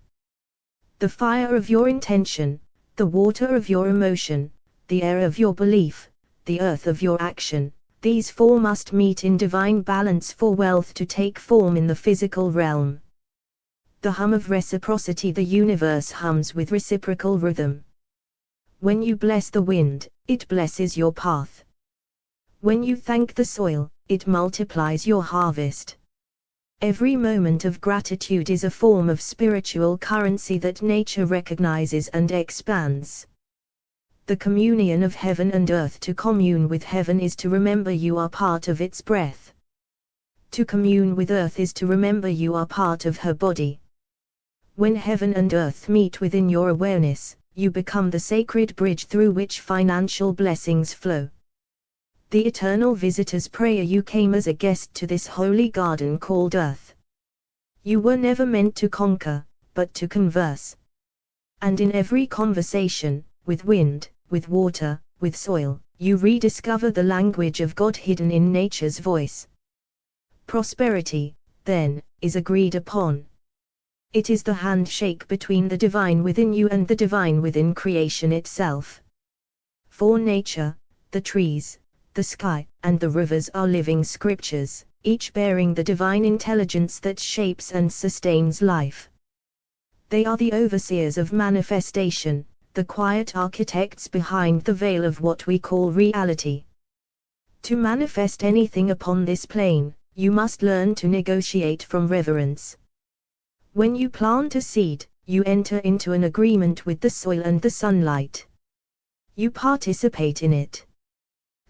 The fire of your intention, the water of your emotion, the air of your belief, the earth of your action, these four must meet in divine balance for wealth to take form in the physical realm. The hum of reciprocity. The universe hums with reciprocal rhythm. When you bless the wind, it blesses your path. When you thank the soil, it multiplies your harvest. Every moment of gratitude is a form of spiritual currency that nature recognizes and expands. The communion of heaven and earth. To commune with heaven is to remember you are part of its breath. To commune with earth is to remember you are part of her body. When heaven and earth meet within your awareness, you become the sacred bridge through which financial blessings flow. The eternal visitor's prayer: you came as a guest to this holy garden called earth. You were never meant to conquer, but to converse. And in every conversation, with wind, with water, with soil, you rediscover the language of God hidden in nature's voice. Prosperity, then, is agreed upon. It is the handshake between the divine within you and the divine within creation itself. For nature, the trees, the sky, and the rivers are living scriptures, each bearing the divine intelligence that shapes and sustains life. They are the overseers of manifestation, the quiet architects behind the veil of what we call reality. To manifest anything upon this plane, you must learn to negotiate from reverence. When you plant a seed, you enter into an agreement with the soil and the sunlight. You participate in it.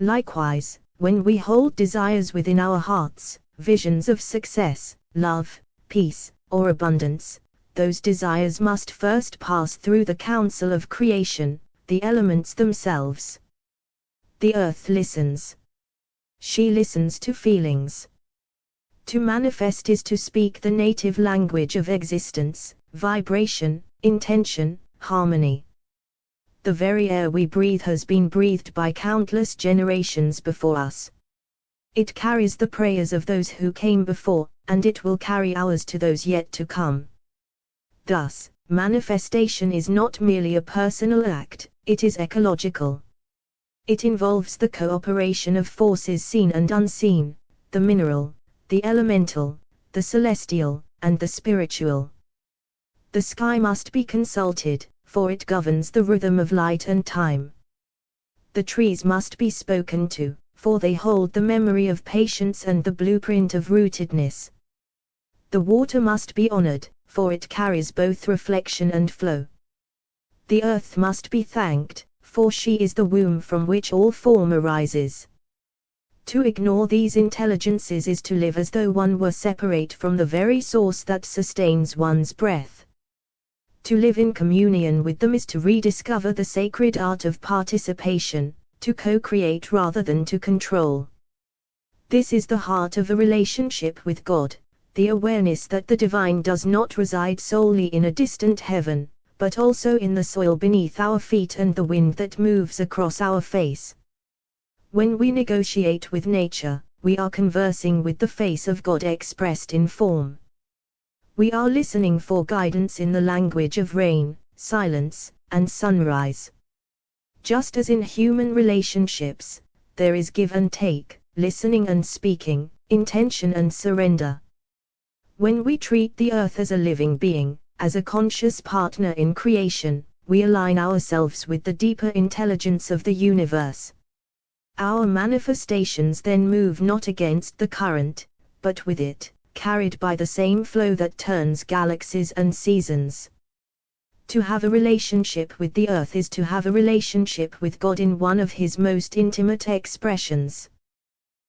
Likewise, when we hold desires within our hearts, visions of success, love, peace, or abundance, those desires must first pass through the council of creation, the elements themselves. The earth listens. She listens to feelings. To manifest is to speak the native language of existence, vibration, intention, harmony. The very air we breathe has been breathed by countless generations before us. It carries the prayers of those who came before, and it will carry ours to those yet to come. Thus, manifestation is not merely a personal act, it is ecological. It involves the cooperation of forces seen and unseen, the mineral, the elemental, the celestial, and the spiritual. The sky must be consulted, for it governs the rhythm of light and time. The trees must be spoken to, for they hold the memory of patience and the blueprint of rootedness. The water must be honored, for it carries both reflection and flow. The earth must be thanked, for she is the womb from which all form arises. To ignore these intelligences is to live as though one were separate from the very source that sustains one's breath. To live in communion with them is to rediscover the sacred art of participation, to co-create rather than to control. This is the heart of a relationship with God, the awareness that the divine does not reside solely in a distant heaven, but also in the soil beneath our feet and the wind that moves across our face. When we negotiate with nature, we are conversing with the face of God expressed in form. We are listening for guidance in the language of rain, silence, and sunrise. Just as in human relationships, there is give and take, listening and speaking, intention and surrender. When we treat the earth as a living being, as a conscious partner in creation, we align ourselves with the deeper intelligence of the universe. Our manifestations then move not against the current, but with it, carried by the same flow that turns galaxies and seasons. To have a relationship with the earth is to have a relationship with God in one of His most intimate expressions.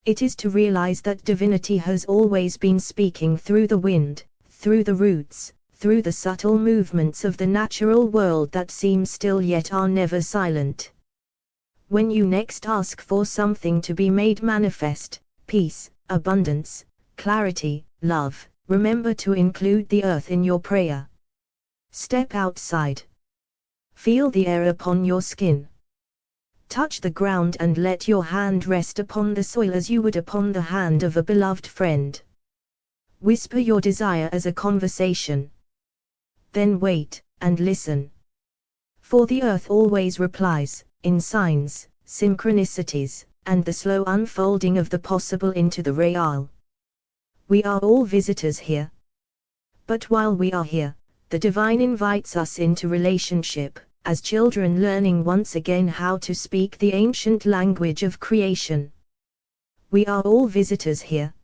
It is to realize that divinity has always been speaking through the wind, through the roots, through the subtle movements of the natural world that seem still yet are never silent. When you next ask for something to be made manifest, peace, abundance, clarity, love, remember to include the earth in your prayer. Step outside. Feel the air upon your skin. Touch the ground and let your hand rest upon the soil as you would upon the hand of a beloved friend. Whisper your desire as a conversation. Then wait, and listen. For the earth always replies, in signs, synchronicities, and the slow unfolding of the possible into the real. We are all visitors here. But while we are here, the divine invites us into relationship, as children learning once again how to speak the ancient language of creation. We are all visitors here.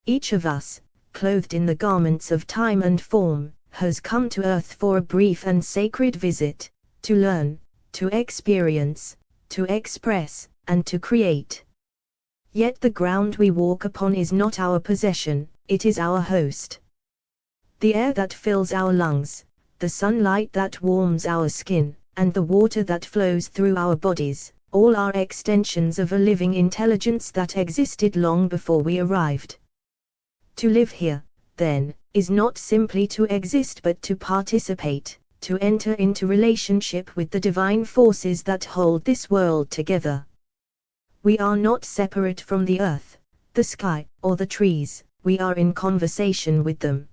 Each of us, clothed in the garments of time and form, has come to earth for a brief and sacred visit, to learn, to experience, to express, and to create. Yet the ground we walk upon is not our possession, it is our host. The air that fills our lungs, the sunlight that warms our skin, and the water that flows through our bodies, all are extensions of a living intelligence that existed long before we arrived. To live here, then, is not simply to exist but to participate, to enter into relationship with the divine forces that hold this world together. We are not separate from the earth, the sky, or the trees, we are in conversation with them.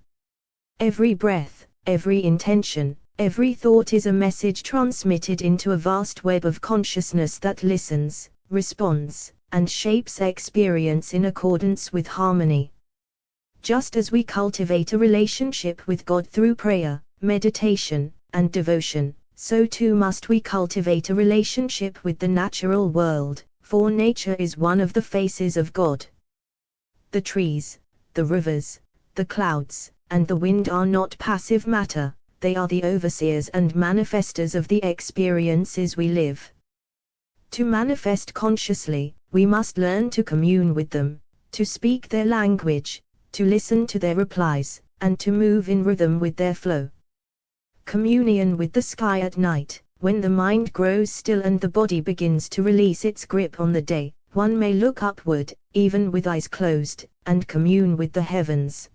Every breath, every intention, every thought is a message transmitted into a vast web of consciousness that listens, responds, and shapes experience in accordance with harmony. Just as we cultivate a relationship with God through prayer, meditation, and devotion, so too must we cultivate a relationship with the natural world, for nature is one of the faces of God. The trees, the rivers, the clouds, and the wind are not passive matter, they are the overseers and manifestors of the experiences we live. To manifest consciously, we must learn to commune with them, to speak their language, to listen to their replies, and to move in rhythm with their flow. Communion with the sky at night, when the mind grows still and the body begins to release its grip on the day, one may look upward, even with eyes closed, and commune with the heavens.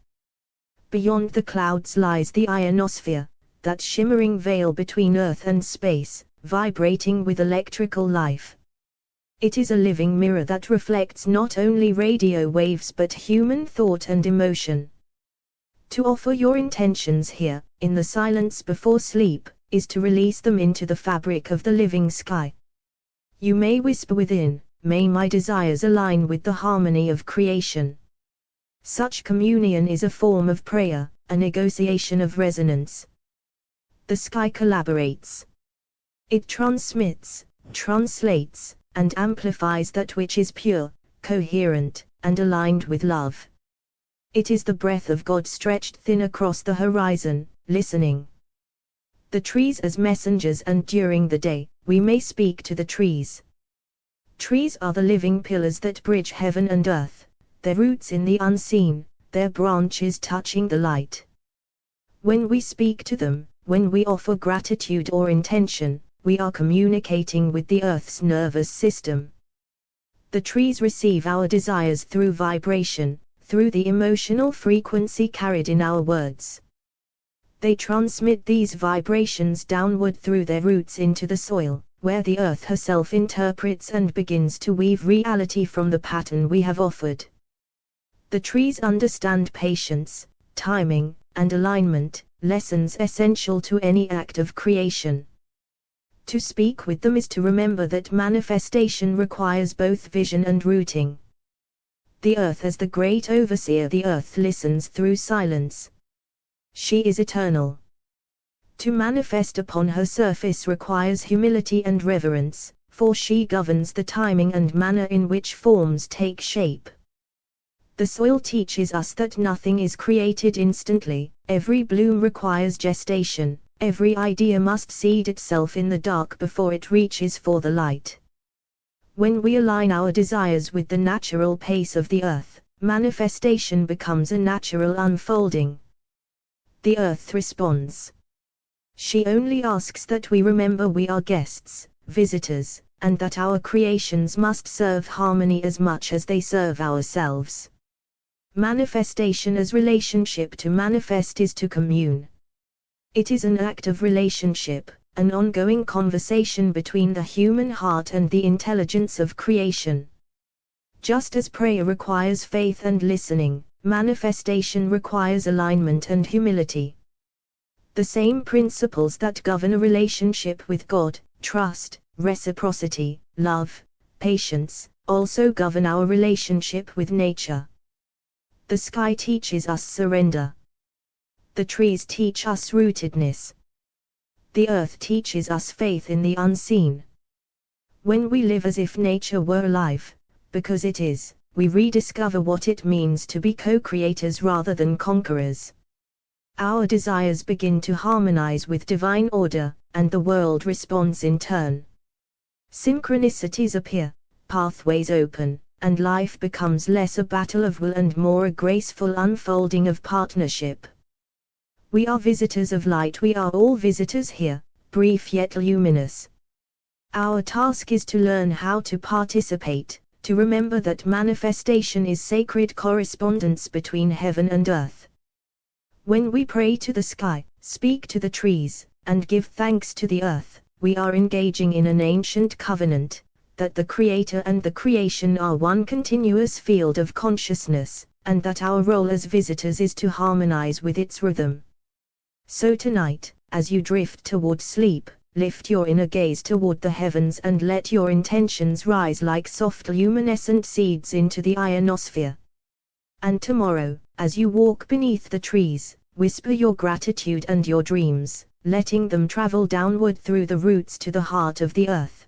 Beyond the clouds lies the ionosphere, that shimmering veil between earth and space, vibrating with electrical life. It is a living mirror that reflects not only radio waves but human thought and emotion. To offer your intentions here, in the silence before sleep, is to release them into the fabric of the living sky. You may whisper within, "May my desires align with the harmony of creation." Such communion is a form of prayer, a negotiation of resonance. The sky collaborates. It transmits, translates, and amplifies that which is pure, coherent, and aligned with love. It is the breath of God stretched thin across the horizon, listening. The trees as messengers, and during the day, we may speak to the trees. Trees are the living pillars that bridge heaven and earth, their roots in the unseen, their branches touching the light. When we speak to them, when we offer gratitude or intention, we are communicating with the earth's nervous system. The trees receive our desires through vibration, through the emotional frequency carried in our words. They transmit these vibrations downward through their roots into the soil, where the earth herself interprets and begins to weave reality from the pattern we have offered. The trees understand patience, timing, and alignment, lessons essential to any act of creation. To speak with them is to remember that manifestation requires both vision and rooting. The earth as the great overseer, the earth listens through silence. She is eternal. To manifest upon her surface requires humility and reverence, for she governs the timing and manner in which forms take shape. The soil teaches us that nothing is created instantly, every bloom requires gestation, every idea must seed itself in the dark before it reaches for the light. When we align our desires with the natural pace of the earth, manifestation becomes a natural unfolding. The earth responds. She only asks that we remember we are guests, visitors, and that our creations must serve harmony as much as they serve ourselves. Manifestation as relationship. To manifest is to commune. It is an act of relationship, an ongoing conversation between the human heart and the intelligence of creation. Just as prayer requires faith and listening, manifestation requires alignment and humility. The same principles that govern a relationship with God, trust, reciprocity, love, patience, also govern our relationship with nature. The sky teaches us surrender. The trees teach us rootedness. The earth teaches us faith in the unseen. When we live as if nature were alive, because it is, we rediscover what it means to be co-creators rather than conquerors. Our desires begin to harmonize with divine order, and the world responds in turn. Synchronicities appear, pathways open, and life becomes less a battle of will and more a graceful unfolding of partnership. We are visitors of light, we are all visitors here, brief yet luminous. Our task is to learn how to participate, to remember that manifestation is sacred correspondence between heaven and earth. When we pray to the sky, speak to the trees, and give thanks to the earth, we are engaging in an ancient covenant, that the Creator and the creation are one continuous field of consciousness, and that our role as visitors is to harmonize with its rhythm. So tonight, as you drift toward sleep, lift your inner gaze toward the heavens and let your intentions rise like soft luminescent seeds into the ionosphere. And tomorrow, as you walk beneath the trees, whisper your gratitude and your dreams, letting them travel downward through the roots to the heart of the earth.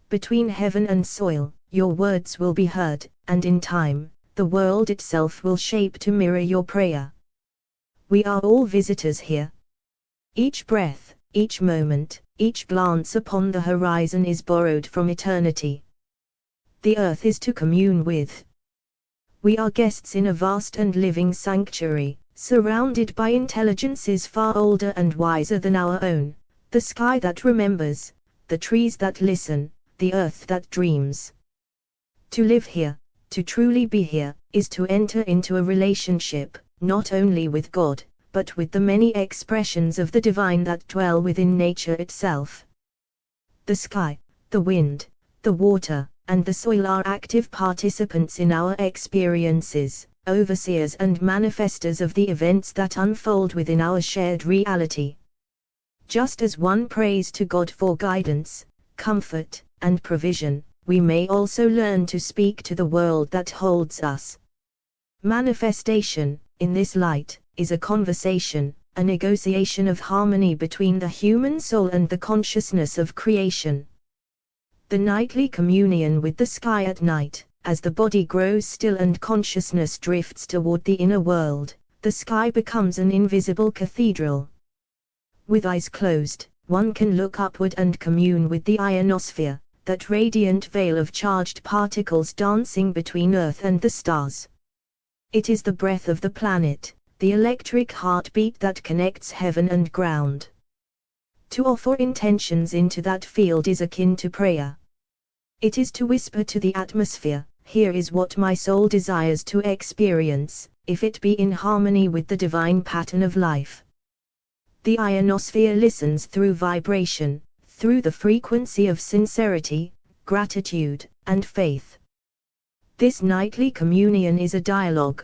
Between heaven and soil, your words will be heard, and in time, the world itself will shape to mirror your prayer. We are all visitors here. Each breath, each moment, each glance upon the horizon is borrowed from eternity. The earth is to commune with. We are guests in a vast and living sanctuary, surrounded by intelligences far older and wiser than our own, the sky that remembers, the trees that listen, the earth that dreams. To live here, to truly be here, is to enter into a relationship, not only with God, but with the many expressions of the divine that dwell within nature itself. The sky, the wind, the water, and the soil are active participants in our experiences, overseers and manifestors of the events that unfold within our shared reality. Just as one prays to God for guidance, comfort, and provision, we may also learn to speak to the world that holds us. Manifestation, in this light, is a conversation, a negotiation of harmony between the human soul and the consciousness of creation. The nightly communion with the sky at night, as the body grows still and consciousness drifts toward the inner world, the sky becomes an invisible cathedral. With eyes closed, one can look upward and commune with the ionosphere, that radiant veil of charged particles dancing between Earth and the stars. It is the breath of the planet, the electric heartbeat that connects heaven and ground. To offer intentions into that field is akin to prayer. It is to whisper to the atmosphere, "Here is what my soul desires to experience, if it be in harmony with the divine pattern of life." The ionosphere listens through vibration, through the frequency of sincerity, gratitude, and faith. This nightly communion is a dialogue.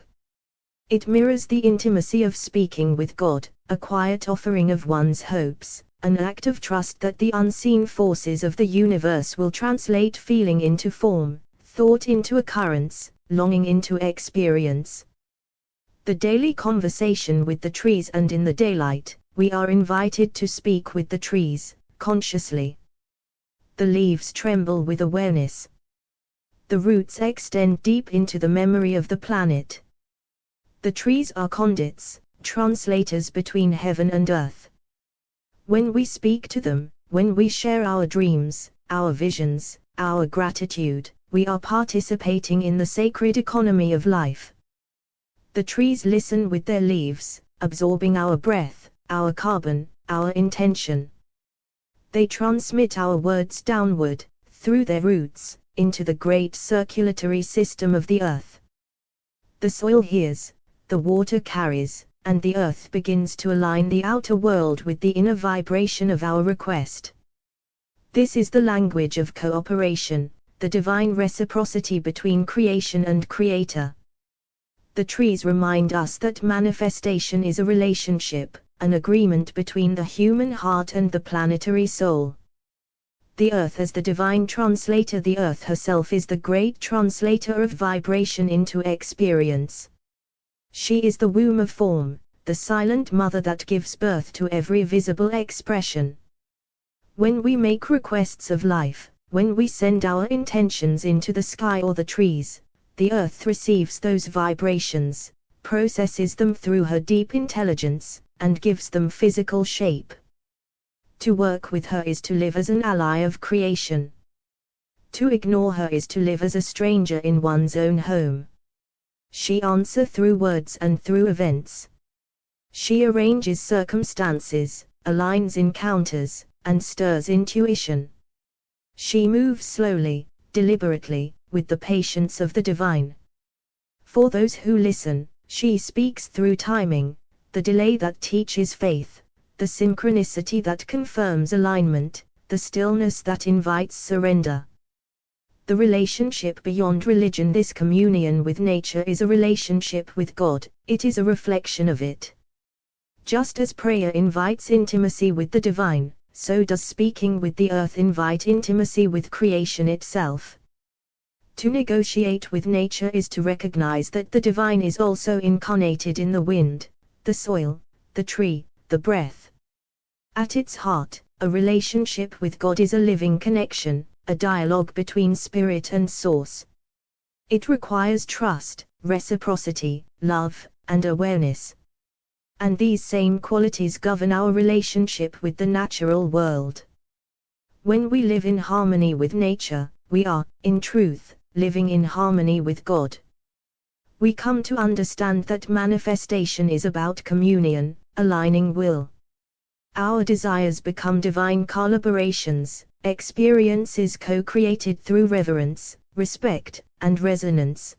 It mirrors the intimacy of speaking with God, a quiet offering of one's hopes, an act of trust that the unseen forces of the universe will translate feeling into form, thought into occurrence, longing into experience. The daily conversation with the trees, and in the daylight, we are invited to speak with the trees, consciously. The leaves tremble with awareness. The roots extend deep into the memory of the planet. The trees are conduits, translators between heaven and earth. When we speak to them, when we share our dreams, our visions, our gratitude, we are participating in the sacred economy of life. The trees listen with their leaves, absorbing our breath, our carbon, our intention. They transmit our words downward, through their roots, into the great circulatory system of the earth. The soil hears, the water carries, and the earth begins to align the outer world with the inner vibration of our request. This is the language of cooperation, the divine reciprocity between creation and creator. The trees remind us that manifestation is a relationship, an agreement between the human heart and the planetary soul. The earth as the divine translator, the earth herself is the great translator of vibration into experience. She is the womb of form, the silent mother that gives birth to every visible expression. When we make requests of life, when we send our intentions into the sky or the trees, the earth receives those vibrations, processes them through her deep intelligence, and gives them physical shape. To work with her is to live as an ally of creation. To ignore her is to live as a stranger in one's own home. She answers through words and through events. She arranges circumstances, aligns encounters, and stirs intuition. She moves slowly, deliberately, with the patience of the divine. For those who listen, she speaks through timing, the delay that teaches faith, the synchronicity that confirms alignment, the stillness that invites surrender. The relationship beyond religion. This communion with nature is a relationship with God, it is a reflection of it. Just as prayer invites intimacy with the divine, so does speaking with the earth invite intimacy with creation itself. To negotiate with nature is to recognize that the divine is also incarnated in the wind, the soil, the tree, the breath. At its heart, a relationship with God is a living connection, a dialogue between spirit and source. It requires trust, reciprocity, love, and awareness. And these same qualities govern our relationship with the natural world. When we live in harmony with nature, we are, in truth, living in harmony with God. We come to understand that manifestation is about communion, aligning will. Our desires become divine collaborations, experiences co-created through reverence, respect, and resonance.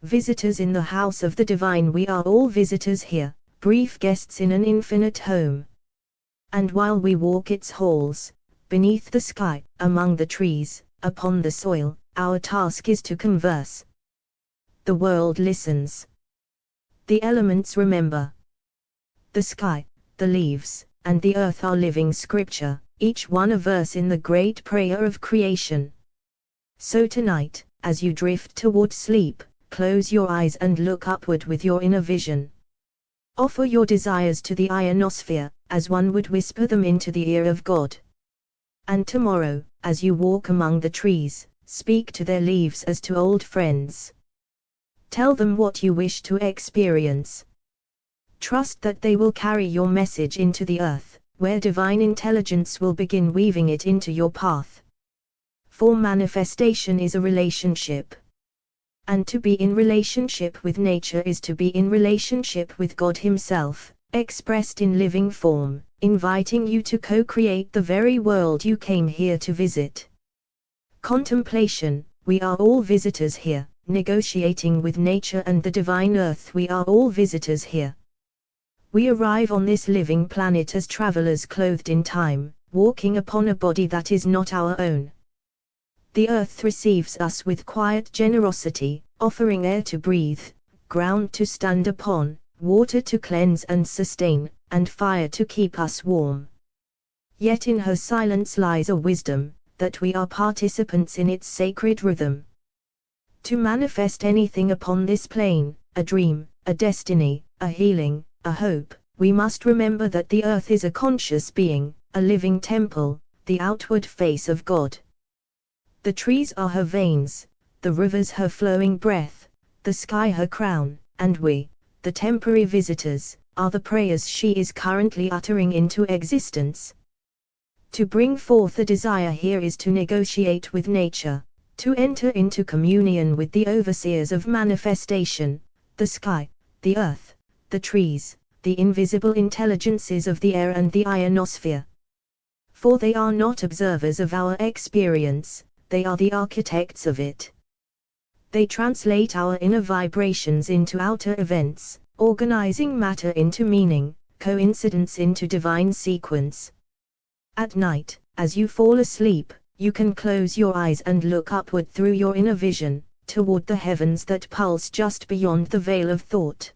Visitors in the house of the divine. We are all visitors here, brief guests in an infinite home. And while we walk its halls, beneath the sky, among the trees, upon the soil, our task is to converse. The world listens. The elements remember. The sky, the leaves, and the earth are living scripture, each one a verse in the great prayer of creation. So tonight, as you drift toward sleep, close your eyes and look upward with your inner vision. Offer your desires to the ionosphere, as one would whisper them into the ear of God. And tomorrow, as you walk among the trees, speak to their leaves as to old friends. Tell them what you wish to experience. Trust that they will carry your message into the earth, where divine intelligence will begin weaving it into your path. For manifestation is a relationship. And to be in relationship with nature is to be in relationship with God Himself, expressed in living form, inviting you to co-create the very world you came here to visit. Contemplation. We are all visitors here, negotiating with nature and the divine earth. We are all visitors here. We arrive on this living planet as travelers clothed in time, walking upon a body that is not our own. The earth receives us with quiet generosity, offering air to breathe, ground to stand upon, water to cleanse and sustain, and fire to keep us warm. Yet in her silence lies a wisdom, that we are participants in its sacred rhythm. To manifest anything upon this plane, a dream, a destiny, a healing, a hope, we must remember that the earth is a conscious being, a living temple, the outward face of God. The trees are her veins, the rivers her flowing breath, the sky her crown, and we, the temporary visitors, are the prayers she is currently uttering into existence. To bring forth a desire here is to negotiate with nature, to enter into communion with the overseers of manifestation, the sky, the earth, the trees, the invisible intelligences of the air and the ionosphere. For they are not observers of our experience, they are the architects of it. They translate our inner vibrations into outer events, organizing matter into meaning, coincidence into divine sequence. At night, as you fall asleep, you can close your eyes and look upward through your inner vision, toward the heavens that pulse just beyond the veil of thought.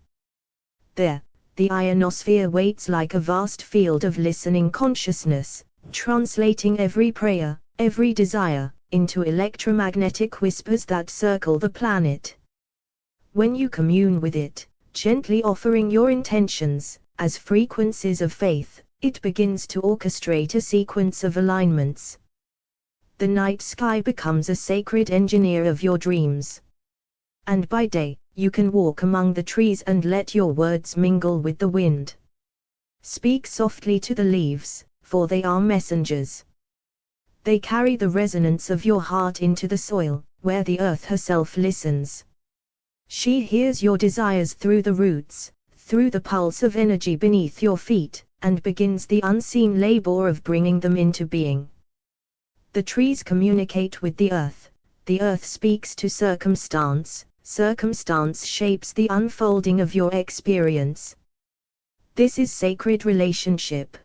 There, the ionosphere waits like a vast field of listening consciousness, translating every prayer, every desire, into electromagnetic whispers that circle the planet. When you commune with it, gently offering your intentions, as frequencies of faith, it begins to orchestrate a sequence of alignments. The night sky becomes a sacred engineer of your dreams. And by day, you can walk among the trees and let your words mingle with the wind. Speak softly to the leaves, for they are messengers. They carry the resonance of your heart into the soil, where the earth herself listens. She hears your desires through the roots, through the pulse of energy beneath your feet, and begins the unseen labor of bringing them into being. The trees communicate with the earth speaks to circumstance, circumstance shapes the unfolding of your experience. This is sacred relationship.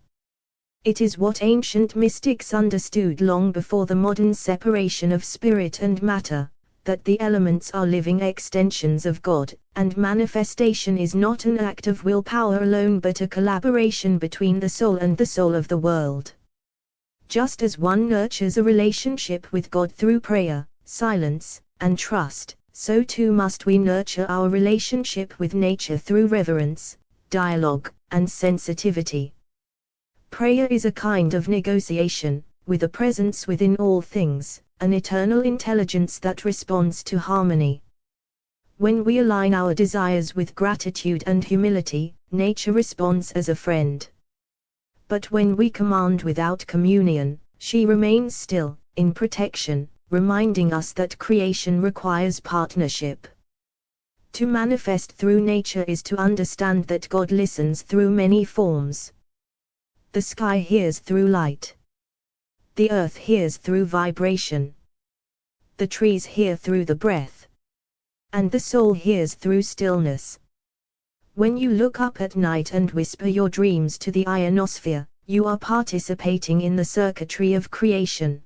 It is what ancient mystics understood long before the modern separation of spirit and matter, that the elements are living extensions of God, and manifestation is not an act of willpower alone but a collaboration between the soul and the soul of the world. Just as one nurtures a relationship with God through prayer, silence, and trust, so too must we nurture our relationship with nature through reverence, dialogue, and sensitivity. Prayer is a kind of negotiation, with a presence within all things, an eternal intelligence that responds to harmony. When we align our desires with gratitude and humility, nature responds as a friend. But when we command without communion, she remains still, in protection, reminding us that creation requires partnership. To manifest through nature is to understand that God listens through many forms. The sky hears through light. The earth hears through vibration. The trees hear through the breath. And the soul hears through stillness. When you look up at night and whisper your dreams to the ionosphere, you are participating in the circuitry of creation.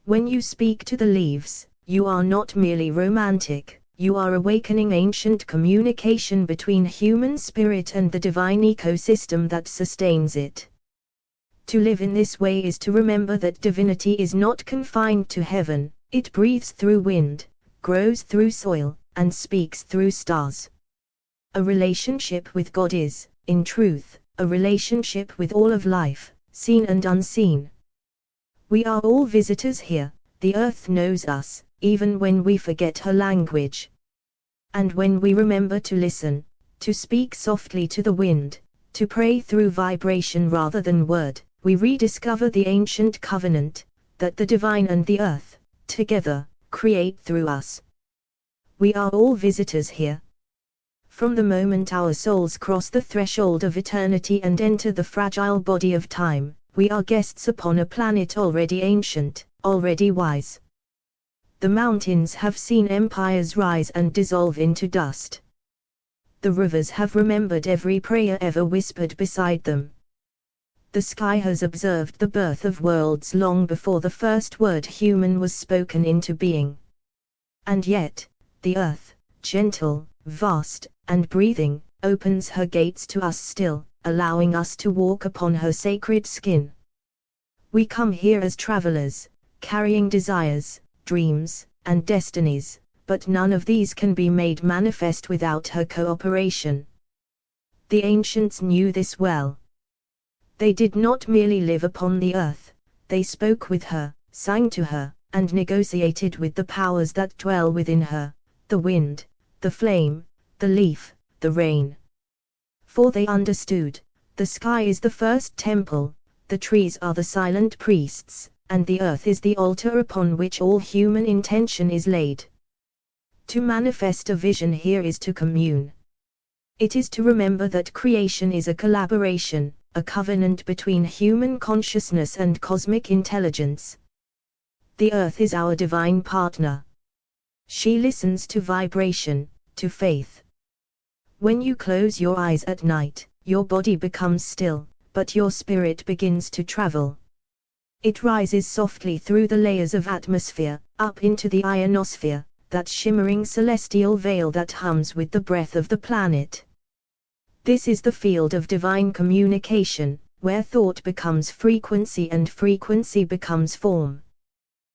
When you speak to the leaves, you are not merely romantic, you are awakening ancient communication between human spirit and the divine ecosystem that sustains it. To live in this way is to remember that divinity is not confined to heaven, it breathes through wind, grows through soil, and speaks through stars. A relationship with God is, in truth, a relationship with all of life, seen and unseen. We are all visitors here, the earth knows us, even when we forget her language. And when we remember to listen, to speak softly to the wind, to pray through vibration rather than word, we rediscover the ancient covenant, that the divine and the earth, together, create through us. We are all visitors here. From the moment our souls cross the threshold of eternity and enter the fragile body of time, we are guests upon a planet already ancient, already wise. The mountains have seen empires rise and dissolve into dust. The rivers have remembered every prayer ever whispered beside them. The sky has observed the birth of worlds long before the first word human was spoken into being. And yet, the earth, gentle, vast, and breathing, opens her gates to us still, allowing us to walk upon her sacred skin. We come here as travelers, carrying desires, dreams, and destinies, but none of these can be made manifest without her cooperation. The ancients knew this well. They did not merely live upon the earth, they spoke with her, sang to her, and negotiated with the powers that dwell within her, the wind, the flame, the leaf, the rain. For they understood, the sky is the first temple, the trees are the silent priests, and the earth is the altar upon which all human intention is laid. To manifest a vision here is to commune. It is to remember that creation is a collaboration, a covenant between human consciousness and cosmic intelligence. The earth is our divine partner. She listens to vibration, to faith. When you close your eyes at night, your body becomes still, but your spirit begins to travel. It rises softly through the layers of atmosphere, up into the ionosphere, that shimmering celestial veil that hums with the breath of the planet. This is the field of divine communication, where thought becomes frequency and frequency becomes form.